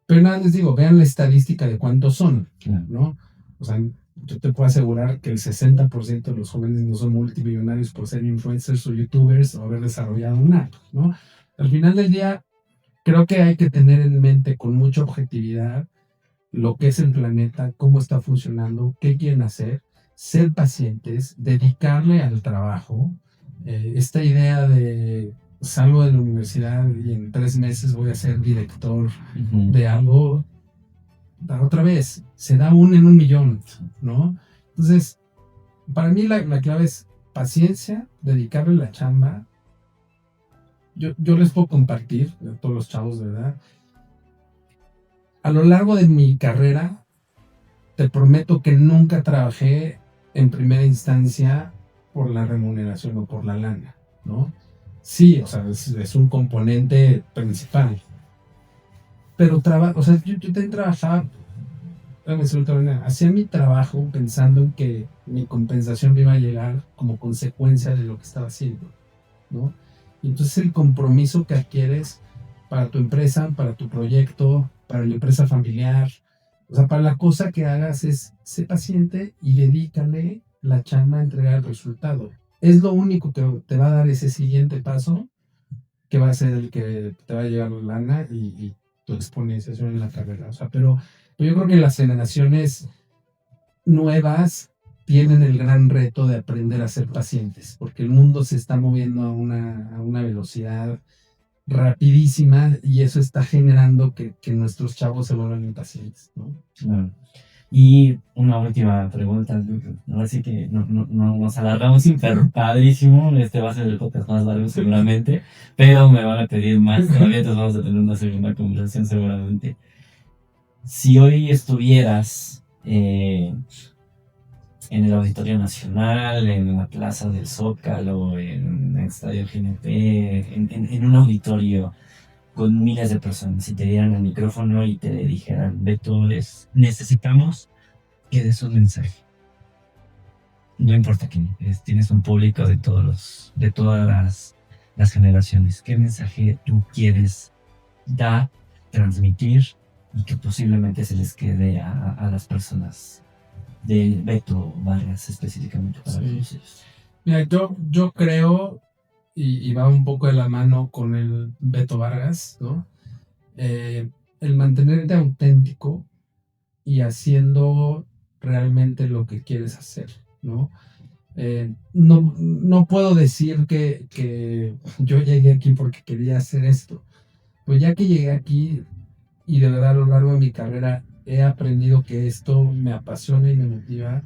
pero nada, les digo, vean la estadística de cuántos son, ¿no? O sea, yo te puedo asegurar que el 60% de los jóvenes no son multimillonarios por ser influencers o youtubers o haber desarrollado una app, ¿no? Al final del día, creo que hay que tener en mente con mucha objetividad lo que es el planeta, cómo está funcionando, qué quieren hacer, ser pacientes, dedicarle al trabajo. Esta idea de salgo de la universidad y en 3 meses voy a ser director de algo, otra vez, se da en 1 millón, ¿no? Entonces, para mí la clave es paciencia, dedicarle la chamba. Yo les puedo compartir a todos los chavos, de verdad. A lo largo de mi carrera, te prometo que nunca trabajé en primera instancia por la remuneración o por la lana, ¿no? Sí, o sea, es un componente principal. Pero o sea, yo también trabajaba, hacía mi trabajo pensando en que mi compensación me iba a llegar como consecuencia de lo que estaba haciendo, ¿no? Y entonces el compromiso que adquieres para tu empresa, para tu proyecto, para la empresa familiar, o sea, para la cosa que hagas es ser paciente y dedícale la chamba a entregar el resultado. Es lo único que te va a dar ese siguiente paso, que va a ser el que te va a llegar la lana y tu exponenciación en la carrera. O sea, pero yo creo que las generaciones nuevas tienen el gran reto de aprender a ser pacientes, porque el mundo se está moviendo a una velocidad rapidísima y eso está generando que nuestros chavos se vuelvan impacientes, ¿no? Claro. Y una última pregunta, ahora sí que no nos alargamos súper padrísimo, este va a ser el podcast más largo seguramente, pero me van a pedir más todavía, entonces vamos a tener una segunda conversación seguramente. Si hoy estuvieras en el Auditorio Nacional, en la Plaza del Zócalo, en el Estadio GNP, en un auditorio con miles de personas y te dieran el micrófono y te dijeran, Beto, necesitamos que des un mensaje. No importa quién, tienes un público de todas las generaciones. ¿Qué mensaje tú quieres dar, transmitir y que posiblemente se les quede a las personas de Beto Vargas específicamente para ustedes? Mira, yo creo y va un poco de la mano con el Beto Vargas, ¿no? El mantenerte auténtico y haciendo realmente lo que quieres hacer, ¿no? No puedo decir que yo llegué aquí porque quería hacer esto. Pues ya que llegué aquí y de verdad a lo largo de mi carrera he aprendido que esto me apasiona y me motiva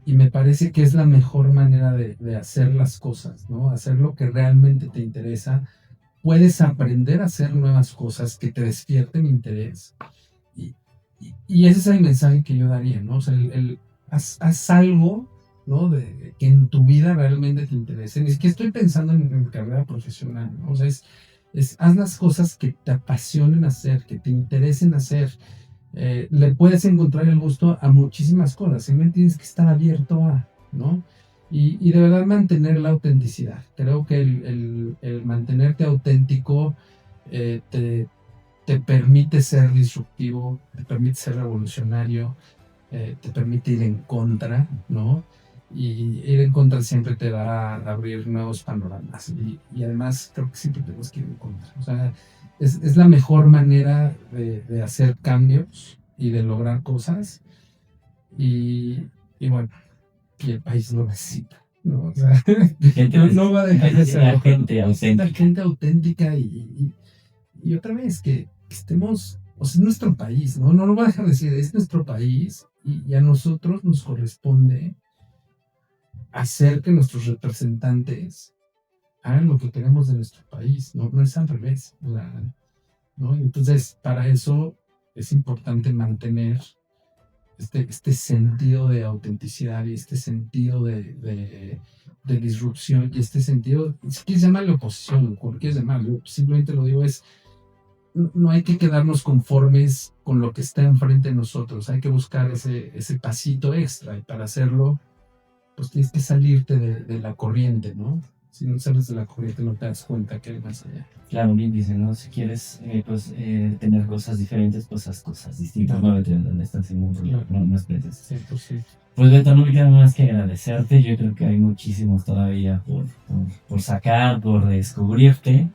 y me parece que es la mejor manera de hacer las cosas, ¿no? Hacer lo que realmente te interesa. Puedes aprender a hacer nuevas cosas que te despierten interés y, y ese es el mensaje que yo daría, ¿no? O sea, haz algo, ¿no? Que en tu vida realmente te interese. Ni siquiera estoy pensando en mi carrera profesional, ¿no? O sea, haz las cosas que te apasionen hacer, que te interesen hacer. Le puedes encontrar el gusto a muchísimas cosas, simplemente tienes que estar abierto a, ¿no? Y de verdad mantener la autenticidad. Creo que el mantenerte auténtico te permite ser disruptivo, te permite ser revolucionario, te permite ir en contra, ¿no? Y ir en contra siempre te va a abrir nuevos panoramas. Y además creo que siempre tenemos que ir en contra. O sea, es la mejor manera de hacer cambios y de lograr cosas. Y bueno, y el país lo necesita, ¿no? O sea, no va a dejar de ser gente auténtica y otra vez que estemos, o sea, es nuestro país, ¿no? No lo va a dejar de decir, es nuestro país y a nosotros nos corresponde hacer que nuestros representantes hagan lo que queremos de nuestro país, no es al revés, ¿no? Entonces, para eso es importante mantener este sentido de autenticidad y este sentido de disrupción y este sentido, si quieres llamarle oposición, como quieres llamarlo, simplemente lo digo, no hay que quedarnos conformes con lo que está enfrente de nosotros, hay que buscar ese pasito extra y para hacerlo, pues tienes que salirte de la corriente, ¿no? Si no sales de la corriente no te das cuenta que hay más allá. Claro, bien dicen, ¿no? Si quieres tener cosas diferentes, pues haz cosas distintas, no vete donde estás en un problema, no esperes. 100%. Pues Beto, no me queda más que agradecerte, yo creo que hay muchísimos todavía por sacar, por descubrirte,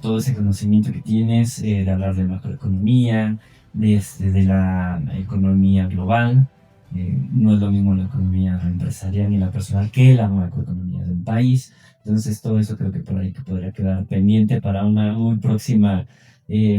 todo ese conocimiento que tienes, de hablar de macroeconomía, de la economía global. No es lo mismo la economía empresarial ni la personal que la macroeconomía de un país. Entonces todo eso creo que por ahí que podría quedar pendiente para una muy próxima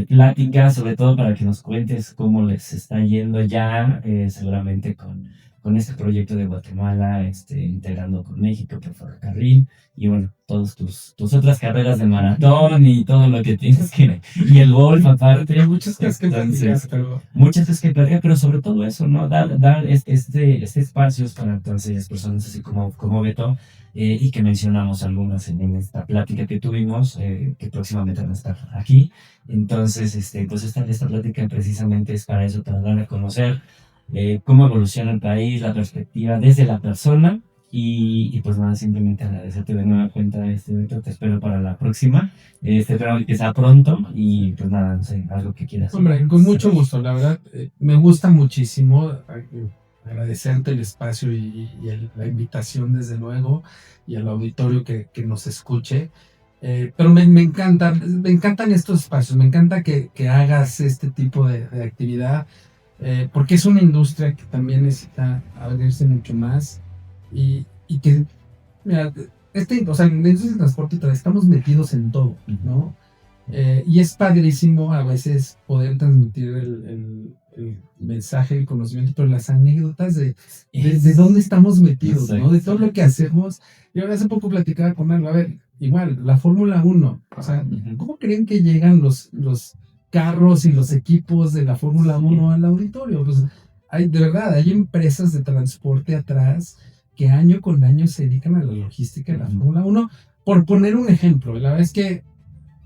plática, sobre todo para que nos cuentes cómo les está yendo ya, seguramente con este proyecto de Guatemala, integrando con México por ferrocarril, y bueno, todas tus otras carreras de maratón y todo lo que tienes que, y el golf aparte. Hay muchas cosas que platicar, muchas cosas que platicar, pero sobre todo eso, ¿no? Dar espacios para todas aquellas personas así como Beto, y que mencionamos algunas en esta plática que tuvimos, que próximamente van a estar aquí. Entonces, pues esta plática precisamente es para eso, para dar a conocer cómo evoluciona el país, la perspectiva desde la persona, y pues nada, simplemente agradecerte de nueva cuenta, Beto, te espero para la próxima, espero que sea pronto, y pues nada, no sé, algo que quieras. Hombre, con mucho gusto, la verdad, me gusta muchísimo agradecerte el espacio y la invitación desde luego, y al auditorio que nos escuche. Pero me encantan estos espacios, me encanta que hagas este tipo de actividad, porque es una industria que también necesita abrirse mucho más y que, mira, o sea, en la industria del transporte estamos metidos en todo, ¿no? Y es padrísimo a veces poder transmitir el mensaje, el conocimiento, pero las anécdotas de dónde estamos metidos, ¿no? De todo lo que hacemos. Yo hace poco platicaba con algo, a ver, igual, la Fórmula 1, o sea, ¿cómo creen que llegan los carros y los equipos de la Fórmula 1 al auditorio? Pues de verdad, hay empresas de transporte atrás que año con año se dedican a la logística de la Fórmula 1, por poner un ejemplo. La verdad es que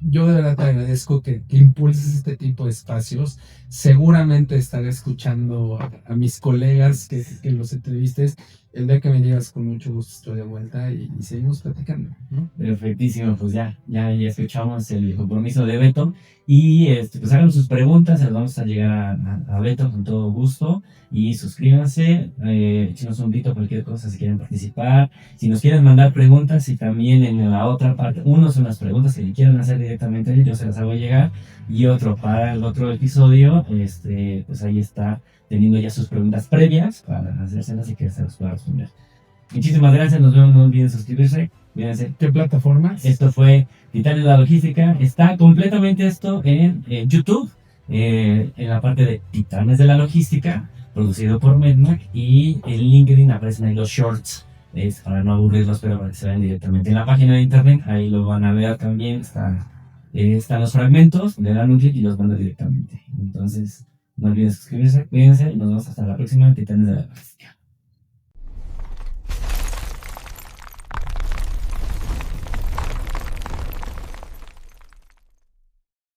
yo de verdad te agradezco que impulses este tipo de espacios. Seguramente estaré escuchando a mis colegas que los entrevistes el día que me digas, con mucho gusto estoy de vuelta y seguimos platicando, ¿no? Perfectísimo, pues ya escuchamos el compromiso de Beto y pues hagan sus preguntas, les vamos a llegar a Beto con todo gusto y suscríbanse, échenos un grito, cualquier cosa si quieren participar, si nos quieren mandar preguntas y también en la otra parte, uno son las preguntas que le quieran hacer directamente a él, yo se las hago llegar y otro para el otro episodio, pues ahí está teniendo ya sus preguntas previas para hacérselas y que se las pueda responder. Muchísimas gracias, nos vemos, no olviden suscribirse, cuídense. ¿Qué plataformas? Esto fue Titanes de la Logística. Está completamente esto en YouTube, en la parte de Titanes de la Logística, producido por Medmac. Y en LinkedIn aparecen ahí los shorts. Es para no aburrirlos, pero para que se vean directamente en la página de internet. Ahí lo van a ver también. Están los fragmentos, le dan un clic y los van directamente. Entonces, no olviden suscribirse, cuídense y nos vemos hasta la próxima Titanes de la Logística.